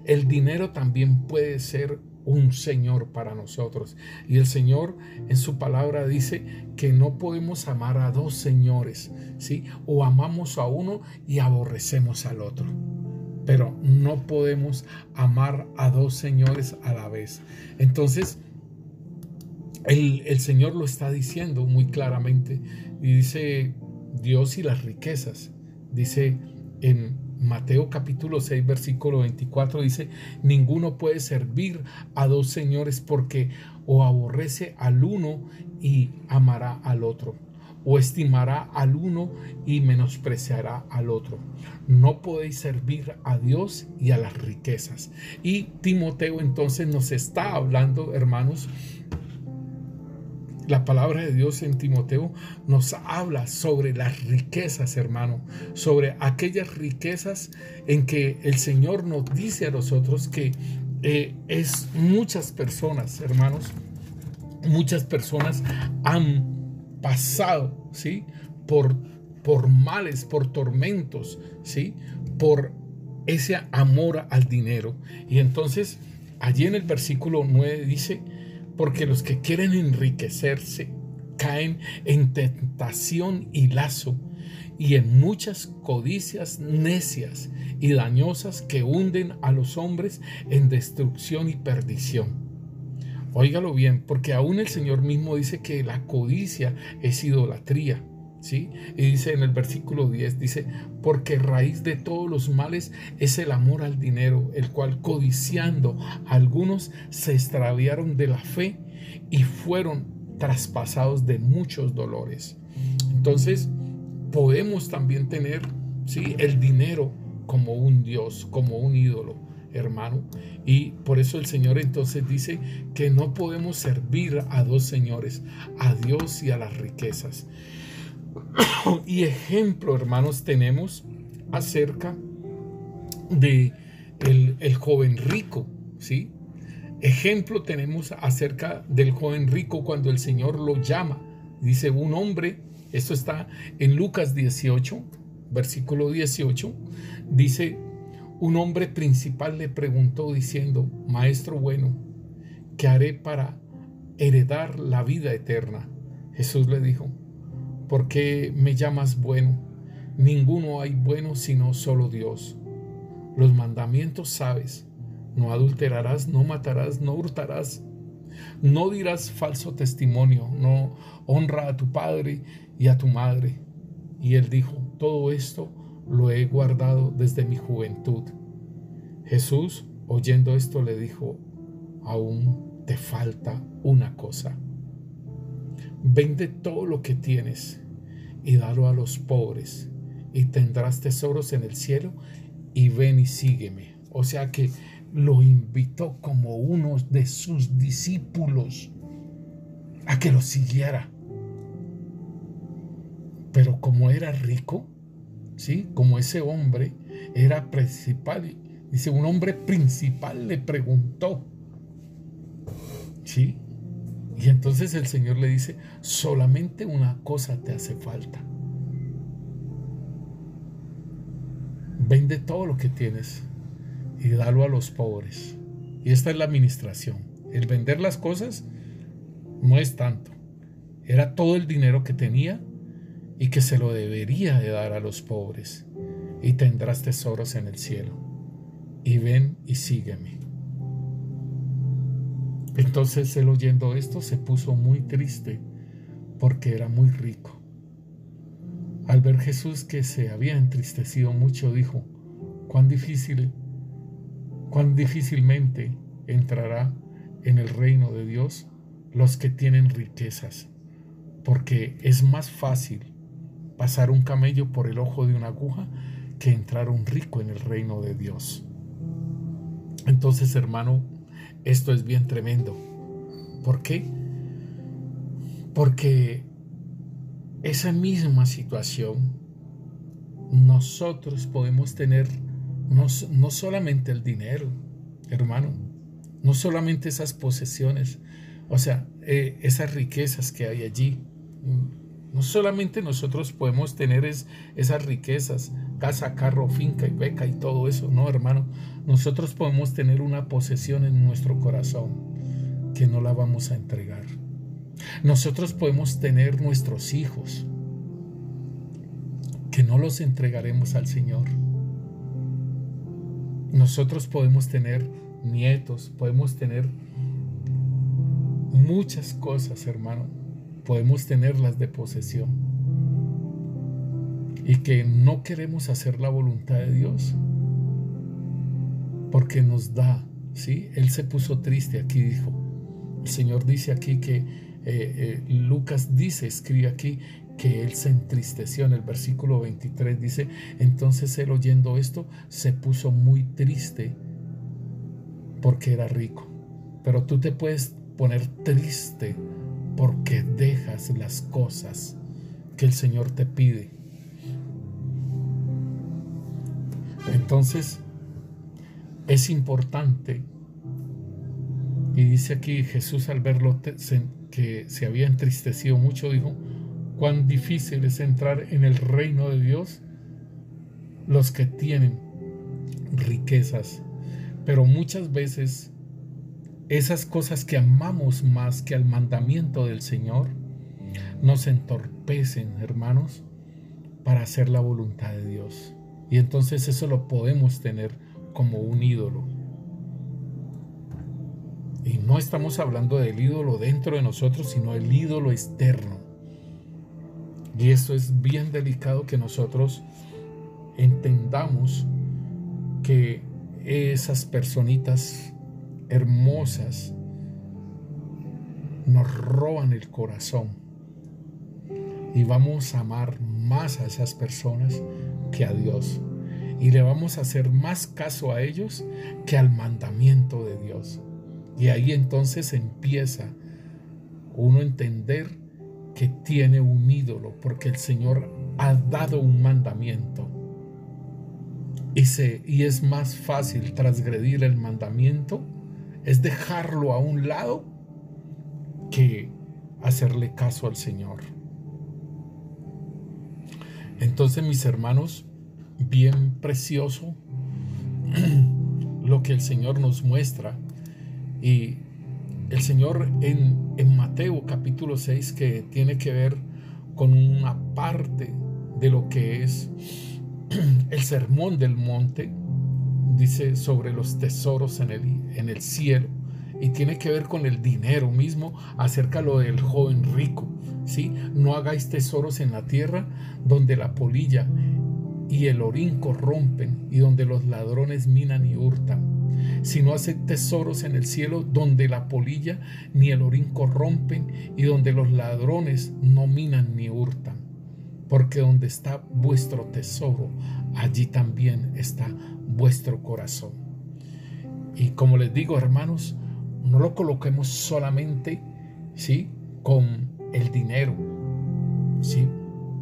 El dinero también puede ser un Señor para nosotros. Y el Señor en su palabra dice que no podemos amar a dos señores, ¿sí? O amamos a uno y aborrecemos al otro. Pero no podemos amar a dos señores a la vez. Entonces, el Señor lo está diciendo muy claramente. Y dice Dios y las riquezas. Dice en Mateo capítulo 6, versículo 24, dice: ninguno puede servir a dos señores, porque o aborrece al uno y amará al otro, o estimará al uno y menospreciará al otro. No podéis servir a Dios y a las riquezas. Y Timoteo entonces nos está hablando, hermanos. La palabra de Dios en Timoteo nos habla sobre las riquezas, hermano, sobre aquellas riquezas en que el Señor nos dice a nosotros que es muchas personas, hermanos, muchas personas han pasado, ¿sí? Por males, por tormentos, ¿sí? Por ese amor al dinero. Y entonces, allí en el versículo 9 dice: porque los que quieren enriquecerse caen en tentación y lazo, y en muchas codicias necias y dañosas que hunden a los hombres en destrucción y perdición. Óigalo bien, porque aún el Señor mismo dice que la codicia es idolatría, ¿sí? Y dice en el versículo 10, dice: porque raíz de todos los males es el amor al dinero, el cual codiciando algunos se extraviaron de la fe y fueron traspasados de muchos dolores. Entonces podemos también tener, ¿sí?, el dinero como un Dios, como un ídolo, hermano. Y por eso el Señor entonces dice que no podemos servir a dos señores, a Dios y a las riquezas. Y ejemplo, hermanos, tenemos acerca de el joven rico, ¿sí? Ejemplo tenemos acerca del joven rico cuando el Señor lo llama. Dice un hombre, esto está en Lucas 18, versículo 18, dice: un hombre principal le preguntó diciendo: maestro bueno, ¿qué haré para heredar la vida eterna? Jesús le dijo: ¿por qué me llamas bueno? Ninguno hay bueno sino solo Dios. Los mandamientos sabes: no adulterarás, no matarás, no hurtarás, no dirás falso testimonio, no honra a tu padre y a tu madre. Y él dijo: todo esto lo he guardado desde mi juventud. Jesús, oyendo esto, le dijo: aún te falta una cosa. Vende todo lo que tienes y dalo a los pobres, y tendrás tesoros en el cielo, y ven y sígueme. O sea que lo invitó como uno de sus discípulos a que lo siguiera. Pero como era rico, ¿sí?, como ese hombre era principal, dice, un hombre principal le preguntó, ¿sí? Y entonces el Señor le dice: solamente una cosa te hace falta. Vende todo lo que tienes y dalo a los pobres. Y esta es la administración. El vender las cosas no es tanto. Era todo el dinero que tenía y que se lo debería de dar a los pobres. Y tendrás tesoros en el cielo. Y ven y sígueme. Entonces él, oyendo esto, se puso muy triste porque era muy rico. Al ver Jesús que se había entristecido mucho, dijo: cuán difícilmente entrará en el reino de Dios los que tienen riquezas, porque es más fácil pasar un camello por el ojo de una aguja que entrar un rico en el reino de Dios. Entonces, hermano, esto es bien tremendo. ¿Por qué? Porque esa misma situación nosotros podemos tener, no solamente el dinero, hermano, no solamente esas posesiones, o sea, esas riquezas que hay allí, No solamente nosotros podemos tener esas riquezas, casa, carro, finca y beca y todo eso. No, hermano, nosotros podemos tener una posesión en nuestro corazón que no la vamos a entregar. Nosotros podemos tener nuestros hijos que no los entregaremos al Señor. Nosotros podemos tener nietos, podemos tener muchas cosas, hermano. Podemos tenerlas de posesión. Y que no queremos hacer la voluntad de Dios porque nos da, ¿sí? Él se puso triste, aquí dijo. El Señor dice aquí que Lucas dice, escribe aquí, que él se entristeció. En el versículo 23 dice, entonces él, oyendo esto, se puso muy triste porque era rico. Pero tú te puedes poner triste porque dejas las cosas que el Señor te pide. Entonces es importante, y dice aquí Jesús, al verlo que se había entristecido mucho, dijo, cuán difícil es entrar en el reino de Dios los que tienen riquezas. Pero muchas veces esas cosas que amamos más que al mandamiento del Señor nos entorpecen, hermanos, para hacer la voluntad de Dios. Y entonces eso lo podemos tener como un ídolo. Y no estamos hablando del ídolo dentro de nosotros, sino el ídolo externo. Y esto es bien delicado, que nosotros entendamos que esas personitas hermosas nos roban el corazón y vamos a amar más a esas personas que a Dios, y le vamos a hacer más caso a ellos que al mandamiento de Dios. Y ahí entonces empieza uno a entender que tiene un ídolo, porque el Señor ha dado un mandamiento. Y es más fácil transgredir el mandamiento, es dejarlo a un lado, que hacerle caso al Señor. Entonces, mis hermanos, bien precioso lo que el Señor nos muestra. Y el Señor en Mateo capítulo 6, que tiene que ver con una parte de lo que es el sermón del monte, dice sobre los tesoros en el cielo, y tiene que ver con el dinero mismo, acerca de lo del joven rico, ¿sí? No hagáis tesoros en la tierra, donde la polilla y el orín corrompen, y donde los ladrones minan y hurtan, sino haced tesoros en el cielo, donde la polilla ni el orín corrompen, y donde los ladrones no minan ni hurtan. Porque donde está vuestro tesoro, allí también está vuestro corazón. Y como les digo, hermanos, no lo coloquemos solamente, ¿sí?, con el dinero, ¿sí?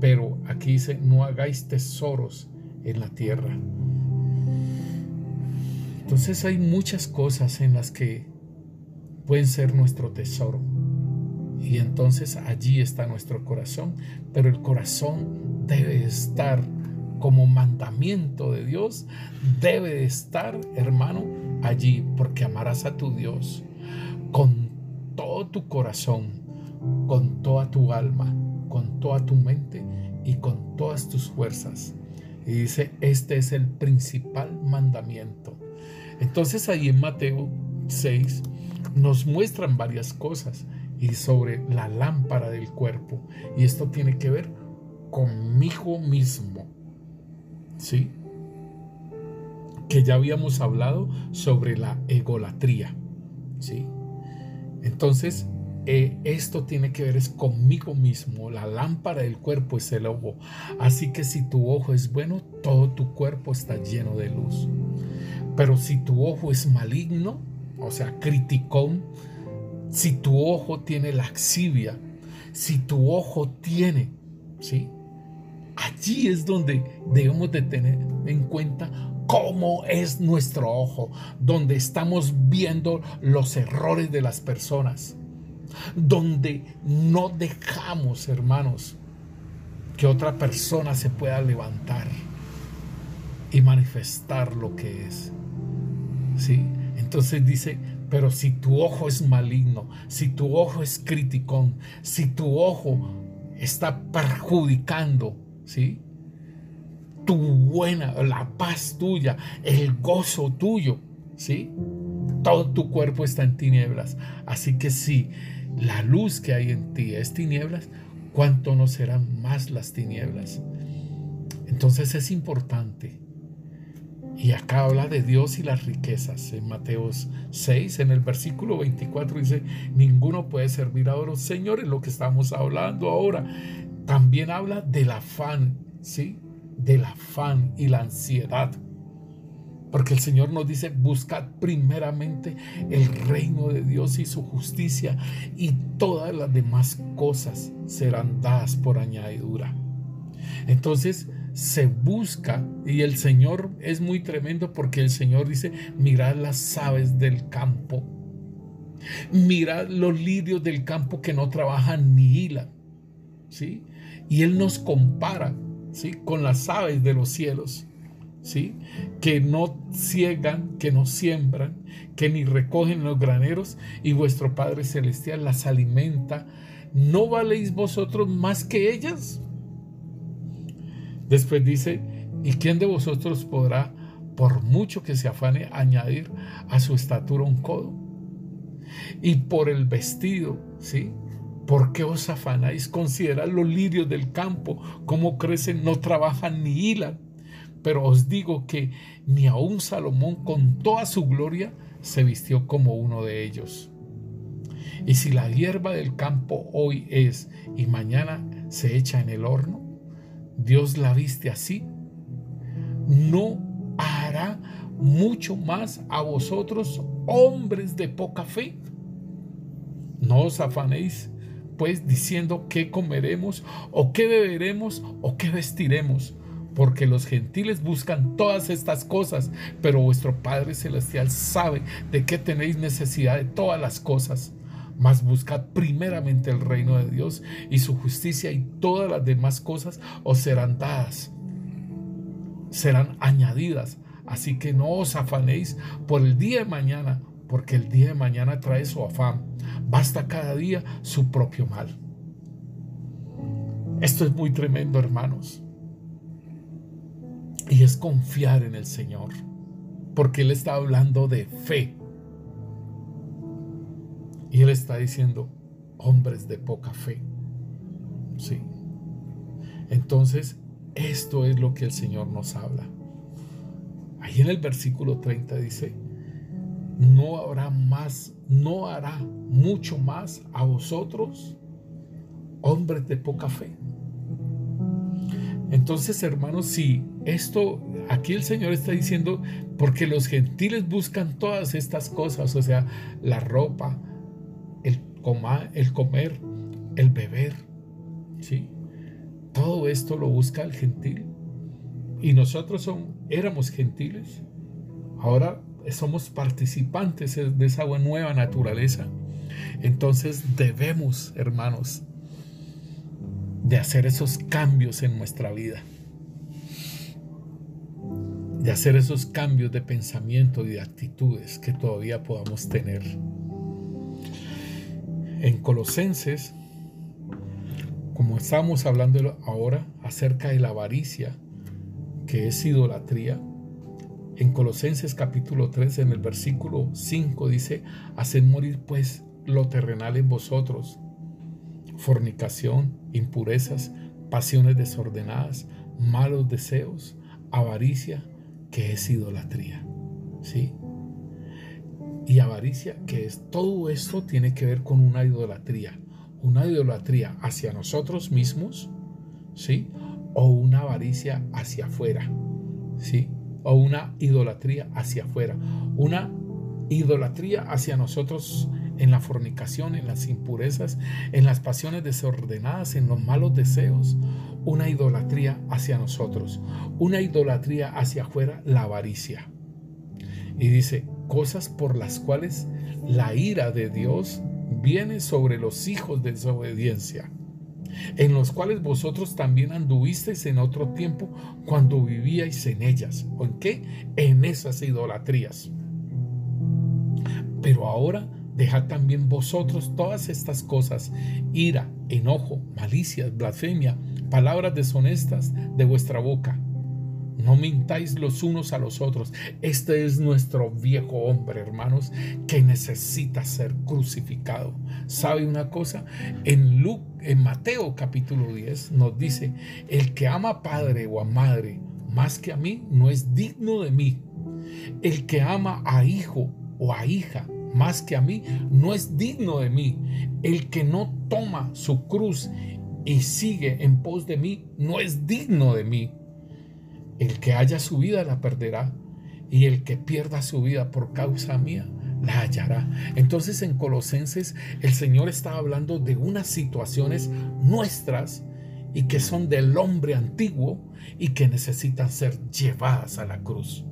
Pero aquí dice, no hagáis tesoros en la tierra. Entonces hay muchas cosas en las que pueden ser nuestro tesoro. Y entonces allí está nuestro corazón. Pero el corazón debe estar como mandamiento de Dios. Debe de estar, hermano, allí. Porque amarás a tu Dios con todo tu corazón, con toda tu alma, con toda tu mente y con todas tus fuerzas. Y dice, este es el principal mandamiento. Entonces ahí en Mateo 6 nos muestran varias cosas y sobre la lámpara del cuerpo. Y esto tiene que ver conmigo mismo, ¿sí? Que ya habíamos hablado sobre la egolatría, ¿sí? Entonces, esto tiene que ver es conmigo mismo. La lámpara del cuerpo es el ojo. Así que si tu ojo es bueno, todo tu cuerpo está lleno de luz. Pero si tu ojo es maligno, o sea, criticón, si tu ojo tiene laxivia, si tu ojo tiene, ¿sí?, allí es donde debemos de tener en cuenta cómo es nuestro ojo, donde estamos viendo los errores de las personas, donde no dejamos, hermanos, que otra persona se pueda levantar y manifestar lo que es. ¿Sí? Entonces dice, pero si tu ojo es maligno, si tu ojo es criticón, si tu ojo está perjudicando, ¿sí?, la paz tuya, el gozo tuyo, ¿sí?, todo tu cuerpo está en tinieblas. Así que si la luz que hay en ti es tinieblas, ¿cuánto no serán más las tinieblas? Entonces es importante. Y acá habla de Dios y las riquezas. En Mateo 6, en el versículo 24 dice, ninguno puede servir a otros señores, lo que estamos hablando ahora. También habla del afán, ¿sí?, del afán y la ansiedad. Porque el Señor nos dice, buscad primeramente el reino de Dios y su justicia, y todas las demás cosas serán dadas por añadidura. Entonces se busca, y el Señor es muy tremendo, porque el Señor dice, mirad las aves del campo, mirad los lirios del campo que no trabajan ni hilan, ¿sí? Y Él nos compara, ¿sí?, con las aves de los cielos, ¿sí?, que no ciegan, que no siembran, que ni recogen los graneros, y vuestro Padre Celestial las alimenta. ¿No valéis vosotros más que ellas? Después dice, ¿y quién de vosotros podrá, por mucho que se afane, añadir a su estatura un codo? Y por el vestido, ¿sí?, ¿por qué os afanáis? Considerad los lirios del campo, cómo crecen, no trabajan ni hilan. Pero os digo que ni aun Salomón con toda su gloria se vistió como uno de ellos. Y si la hierba del campo hoy es y mañana se echa en el horno, Dios la viste así, ¿no hará mucho más a vosotros, hombres de poca fe? No os afanéis pues diciendo qué comeremos, o qué beberemos, o qué vestiremos, porque los gentiles buscan todas estas cosas, pero vuestro Padre Celestial sabe de qué tenéis necesidad de todas las cosas. Mas buscad primeramente el reino de Dios y su justicia, y todas las demás cosas os serán dadas, serán añadidas. Así que no os afanéis por el día de mañana, porque el día de mañana trae su afán. Basta cada día su propio mal. Esto es muy tremendo, hermanos. Y es confiar en el Señor, porque Él está hablando de fe. Y Él está diciendo, hombres de poca fe. Sí. Entonces, esto es lo que el Señor nos habla. Ahí en el versículo 30 dice, no hará mucho más a vosotros, hombres de poca fe. Entonces, hermanos, si esto, aquí el Señor está diciendo, porque los gentiles buscan todas estas cosas, o sea, la ropa, el comer, el beber, ¿sí? Todo esto lo busca el gentil. Y nosotros éramos gentiles, ahora somos participantes de esa nueva naturaleza. Entonces debemos, hermanos, de hacer esos cambios en nuestra vida, de hacer esos cambios de pensamiento y de actitudes que todavía podamos tener. En Colosenses, como estamos hablando ahora acerca de la avaricia, que es idolatría, en Colosenses capítulo 3, en el versículo 5 dice, haced morir pues lo terrenal en vosotros, fornicación, impurezas, pasiones desordenadas, malos deseos, avaricia, que es idolatría. ¿Sí? Y avaricia, que es todo esto, tiene que ver con una idolatría hacia nosotros mismos, ¿sí? O una avaricia hacia afuera, ¿sí? O una idolatría hacia afuera, una idolatría hacia nosotros en la fornicación, en las impurezas, en las pasiones desordenadas, en los malos deseos, una idolatría hacia nosotros, una idolatría hacia afuera, la avaricia. Y dice, cosas por las cuales la ira de Dios viene sobre los hijos de desobediencia. en los cuales vosotros también anduvisteis en otro tiempo cuando vivíais en ellas. ¿O en qué? En esas idolatrías. Pero ahora dejad también vosotros todas estas cosas: ira, enojo, malicias, blasfemia, palabras deshonestas de vuestra boca. No mintáis los unos a los otros. Este es nuestro viejo hombre, hermanos, que necesita ser crucificado. ¿Sabe una cosa? En Mateo capítulo 10 nos dice: el que ama a padre o a madre más que a mí no es digno de mí. El que ama a hijo o a hija más que a mí no es digno de mí. El que no toma su cruz y sigue en pos de mí no es digno de mí. El que haya su vida la perderá, y el que pierda su vida por causa mía la hallará. Entonces, en Colosenses el Señor está hablando de unas situaciones nuestras y que son del hombre antiguo y que necesitan ser llevadas a la cruz.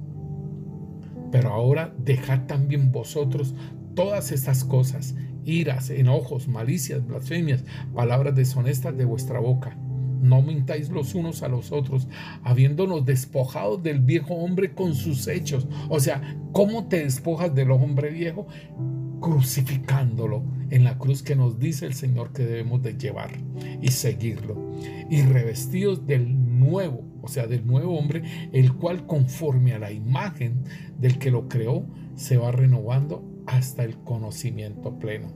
Pero ahora dejad también vosotros todas estas cosas: iras, enojos, malicias, blasfemias, palabras deshonestas de vuestra boca. No mintáis los unos a los otros, habiéndonos despojado del viejo hombre con sus hechos. O sea, ¿cómo te despojas del hombre viejo? Crucificándolo en la cruz que nos dice el Señor que debemos de llevar y seguirlo. Y revestidos del nuevo, o sea, del nuevo hombre, el cual conforme a la imagen del que lo creó, se va renovando hasta el conocimiento pleno,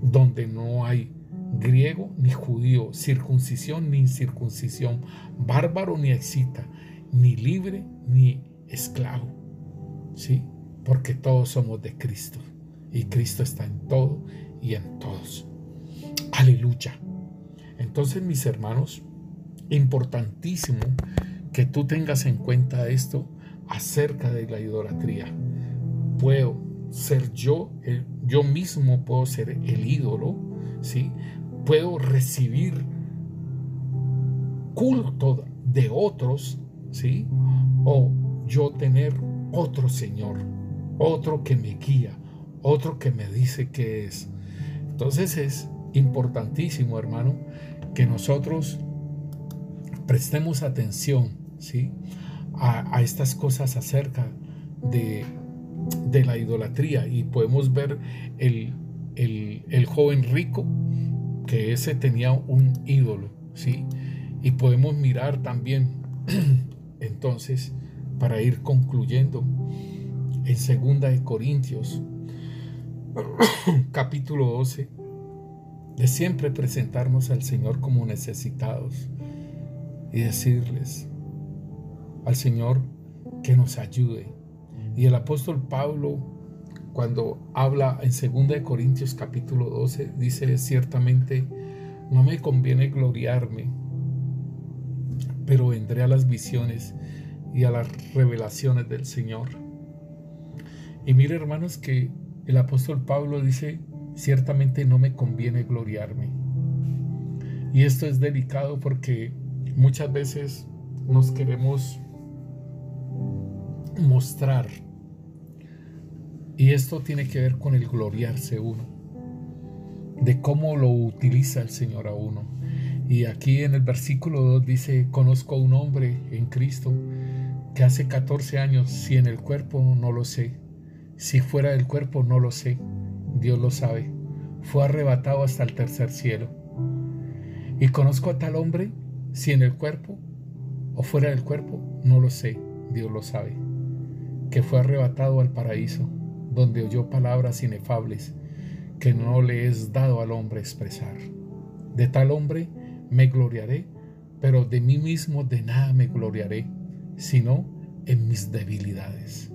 donde no hay griego ni judío, circuncisión ni incircuncisión, bárbaro ni escita, ni libre ni esclavo, ¿sí? Porque todos somos de Cristo y Cristo está en todo y en todos. Aleluya. Entonces, mis hermanos, importantísimo que tú tengas en cuenta esto acerca de la idolatría. Puedo ser yo mismo puedo ser el ídolo, ¿sí? Puedo recibir culto de otros, ¿sí? O yo tener otro Señor, otro que me guía, otro que me dice qué es. Entonces es importantísimo, hermano, que nosotros prestemos atención, ¿sí? a estas cosas acerca de la idolatría. Y podemos ver el joven rico, que ese tenía un ídolo, ¿sí? Y podemos mirar también entonces, para ir concluyendo, en 2 Corintios capítulo 12, de siempre presentarnos al Señor como necesitados y decirles al Señor que nos ayude. Y el apóstol Pablo, cuando habla en 2 Corintios capítulo 12, dice: ciertamente no me conviene gloriarme, pero vendré a las visiones y a las revelaciones del Señor. Y mire, hermanos, que el apóstol Pablo dice: ciertamente no me conviene gloriarme. Y esto es delicado porque muchas veces nos queremos mostrar, y esto tiene que ver con el gloriarse uno, de cómo lo utiliza el Señor a uno. Y aquí en el versículo 2 dice: conozco a un hombre en Cristo que hace 14 años, si en el cuerpo no lo sé, si fuera del cuerpo no lo sé, Dios lo sabe, fue arrebatado hasta el tercer cielo. Y conozco a tal hombre, si en el cuerpo o fuera del cuerpo no lo sé, Dios lo sabe, que fue arrebatado al paraíso, donde oyó palabras inefables que no le es dado al hombre expresar. De tal hombre me gloriaré, pero de mí mismo de nada me gloriaré, sino en mis debilidades.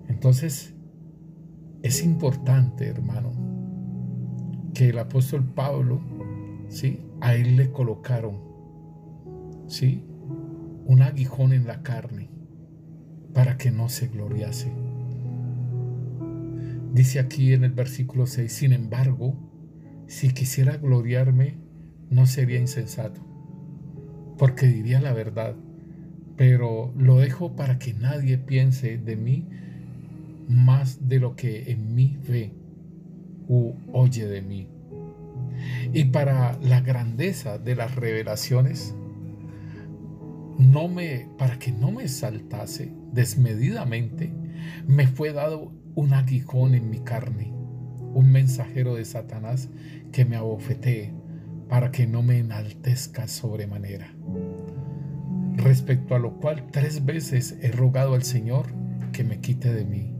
Entonces, es importante, hermano, que el apóstol Pablo, ¿sí?, a él le colocaron, ¿sí?, un aguijón en la carne para que no se gloriase. Dice aquí en el versículo 6: sin embargo, si quisiera gloriarme, no sería insensato, porque diría la verdad, pero lo dejo para que nadie piense de mí más de lo que en mí ve u oye de mí. Y para la grandeza de las revelaciones, para que no me exaltase desmedidamente, me fue dado un aguijón en mi carne, un mensajero de Satanás que me abofetee, para que no me enaltezca sobremanera. Respecto a lo cual 3 veces he rogado al Señor que me quite de mí.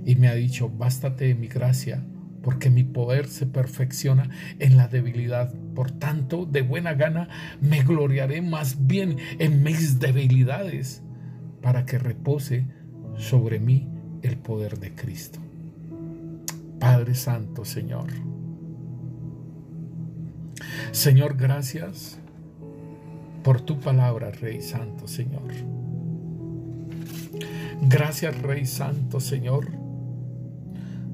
Y me ha dicho: bástate de mi gracia, porque mi poder se perfecciona en la debilidad. Por tanto, de buena gana me gloriaré más bien en mis debilidades, para que repose sobre mí el poder de Cristo. Padre Santo, Señor. Señor, gracias por tu palabra, Rey Santo, Señor. Gracias, Rey Santo, Señor,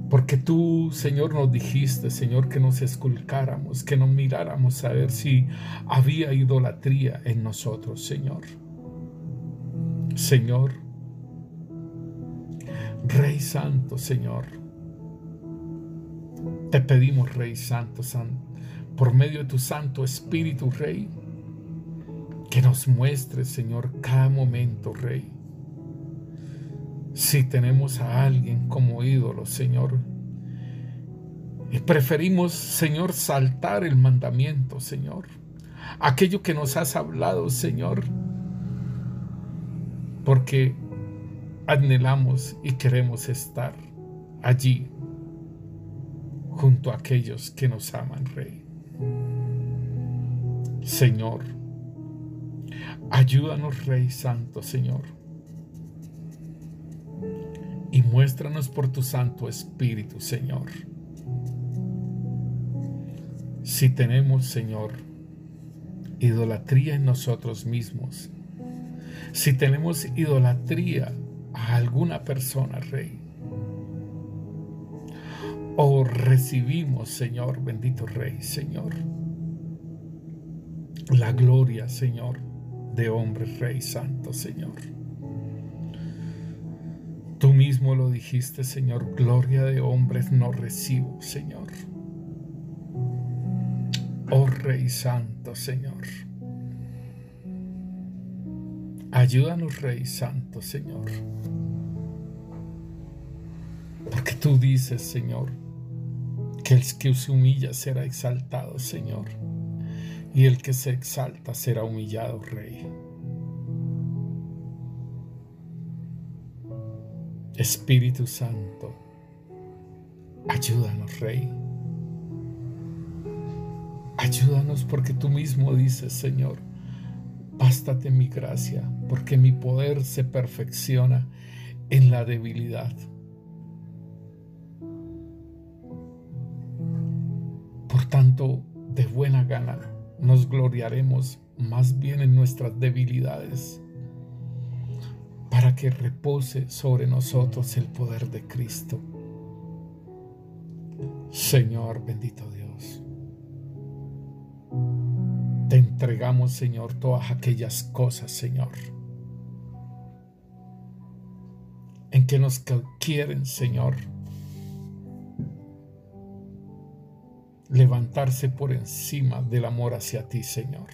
porque tú, Señor, nos dijiste, Señor, que nos esculcáramos, que nos miráramos a ver si había idolatría en nosotros, Señor. Señor, Rey Santo, Señor, te pedimos, Rey Santo, por medio de tu Santo Espíritu, Rey, que nos muestres, Señor, cada momento, Rey, si tenemos a alguien como ídolo, Señor, y preferimos, Señor, saltar el mandamiento, Señor, aquello que nos has hablado, Señor, porque anhelamos y queremos estar allí junto a aquellos que nos aman, Rey. Señor, ayúdanos, Rey Santo, Señor, y muéstranos por tu Santo Espíritu, Señor, si tenemos, Señor, idolatría en nosotros mismos, si tenemos idolatría a alguna persona, Rey, o recibimos, Señor, bendito Rey, Señor, la gloria, Señor, de hombres, Rey Santo, Señor. Tú mismo lo dijiste, Señor: gloria de hombres no recibo, Señor. Oh Rey Santo, Señor, ayúdanos, Rey Santo, Señor, porque tú dices, Señor, que el que se humilla será exaltado, Señor, y el que se exalta será humillado, Rey. Espíritu Santo, ayúdanos, Rey. Ayúdanos, porque tú mismo dices, Señor: bástate mi gracia, porque mi poder se perfecciona en la debilidad. Por tanto, de buena gana nos gloriaremos más bien en nuestras debilidades, para que repose sobre nosotros el poder de Cristo. Señor, bendito Dios, te entregamos, Señor, todas aquellas cosas, Señor, en que nos quieren, Señor, levantarse por encima del amor hacia ti, Señor.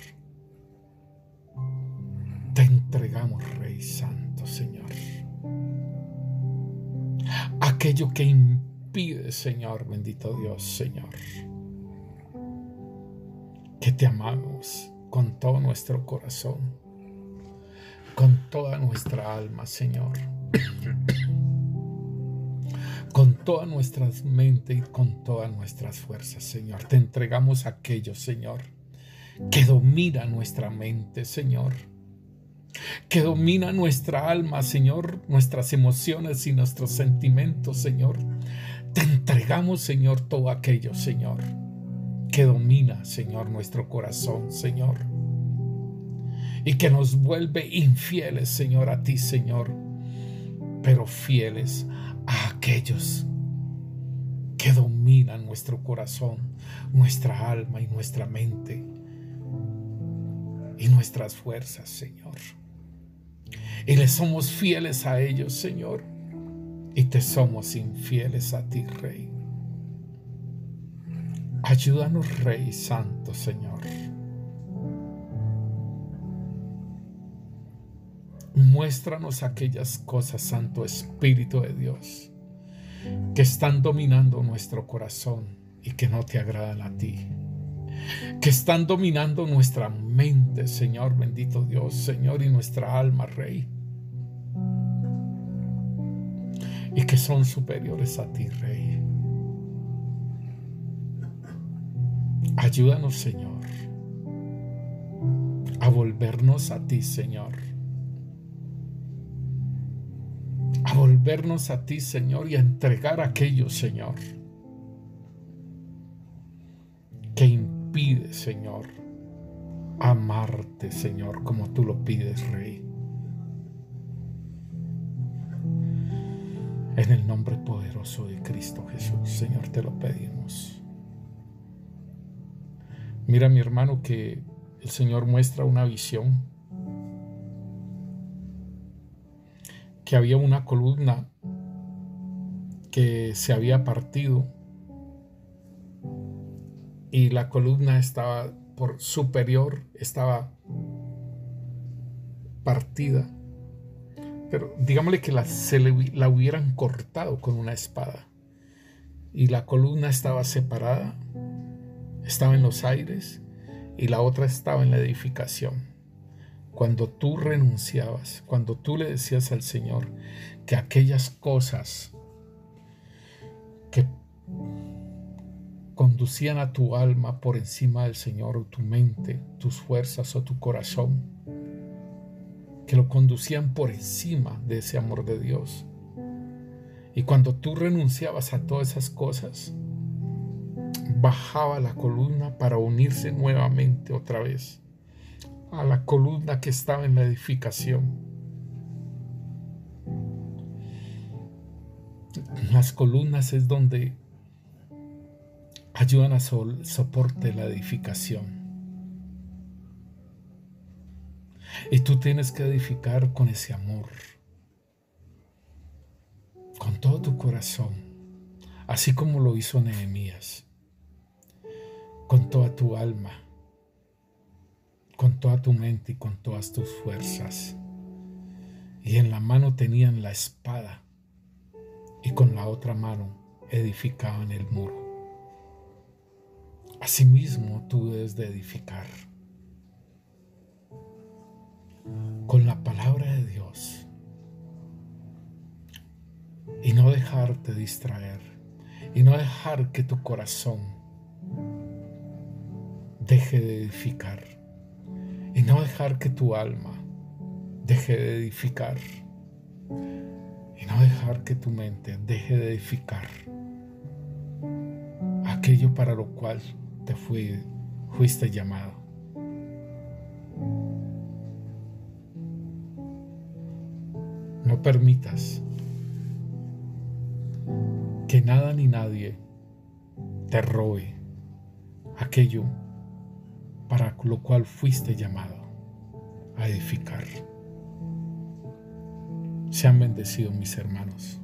Te entregamos, Rey Santo, Señor, aquello que impide, Señor, bendito Dios, Señor, que te amamos con todo nuestro corazón, con toda nuestra alma, Señor, con toda nuestra mente y con todas nuestras fuerzas, Señor. Te entregamos aquello, Señor, que domina nuestra mente, Señor, que domina nuestra alma, Señor, nuestras emociones y nuestros sentimientos, Señor. Te entregamos, Señor, todo aquello, Señor, que domina, Señor, nuestro corazón, Señor, y que nos vuelve infieles, Señor, a ti, Señor, pero fieles a aquellos que dominan nuestro corazón, nuestra alma y nuestra mente y nuestras fuerzas, Señor. Y le somos fieles a ellos, Señor, y te somos infieles a ti, Rey. Ayúdanos, Rey Santo, Señor. Muéstranos aquellas cosas, Santo Espíritu de Dios, que están dominando nuestro corazón y que no te agradan a ti, que están dominando nuestra mente, Señor, bendito Dios, Señor, y nuestra alma, Rey, y que son superiores a ti, Rey. Ayúdanos, Señor, a volvernos a ti, Señor. A volvernos a ti, Señor, y a entregar aquello, Señor, que impide, Señor, amarte, Señor, como tú lo pides, Rey. En el nombre poderoso de Cristo Jesús, Señor, te lo pedimos. Mira, mi hermano, que el Señor muestra una visión, que había una columna que se había partido y la columna estaba por superior, estaba partida, pero digámosle que la hubieran cortado con una espada, y la columna estaba separada, estaba en los aires y la otra estaba en la edificación. Cuando tú renunciabas, cuando tú le decías al Señor que aquellas cosas que conducían a tu alma por encima del Señor, o tu mente, tus fuerzas o tu corazón, que lo conducían por encima de ese amor de Dios, y cuando tú renunciabas a todas esas cosas, bajaba la columna para unirse nuevamente otra vez a la columna que estaba en la edificación. Las columnas es donde ayudan a soporte la edificación. Y tú tienes que edificar con ese amor, con todo tu corazón, así como lo hizo Nehemías, con toda tu alma, con toda tu mente y con todas tus fuerzas. Y en la mano tenían la espada y con la otra mano edificaban el muro. Asimismo tú debes de edificar con la palabra de Dios y no dejarte distraer y no dejar que tu corazón deje de edificar y no dejar que tu alma deje de edificar y no dejar que tu mente deje de edificar aquello para lo cual te fuiste llamado. No permitas que nada ni nadie te robe aquello para lo cual fuiste llamado a edificar. Sean bendecidos, mis hermanos.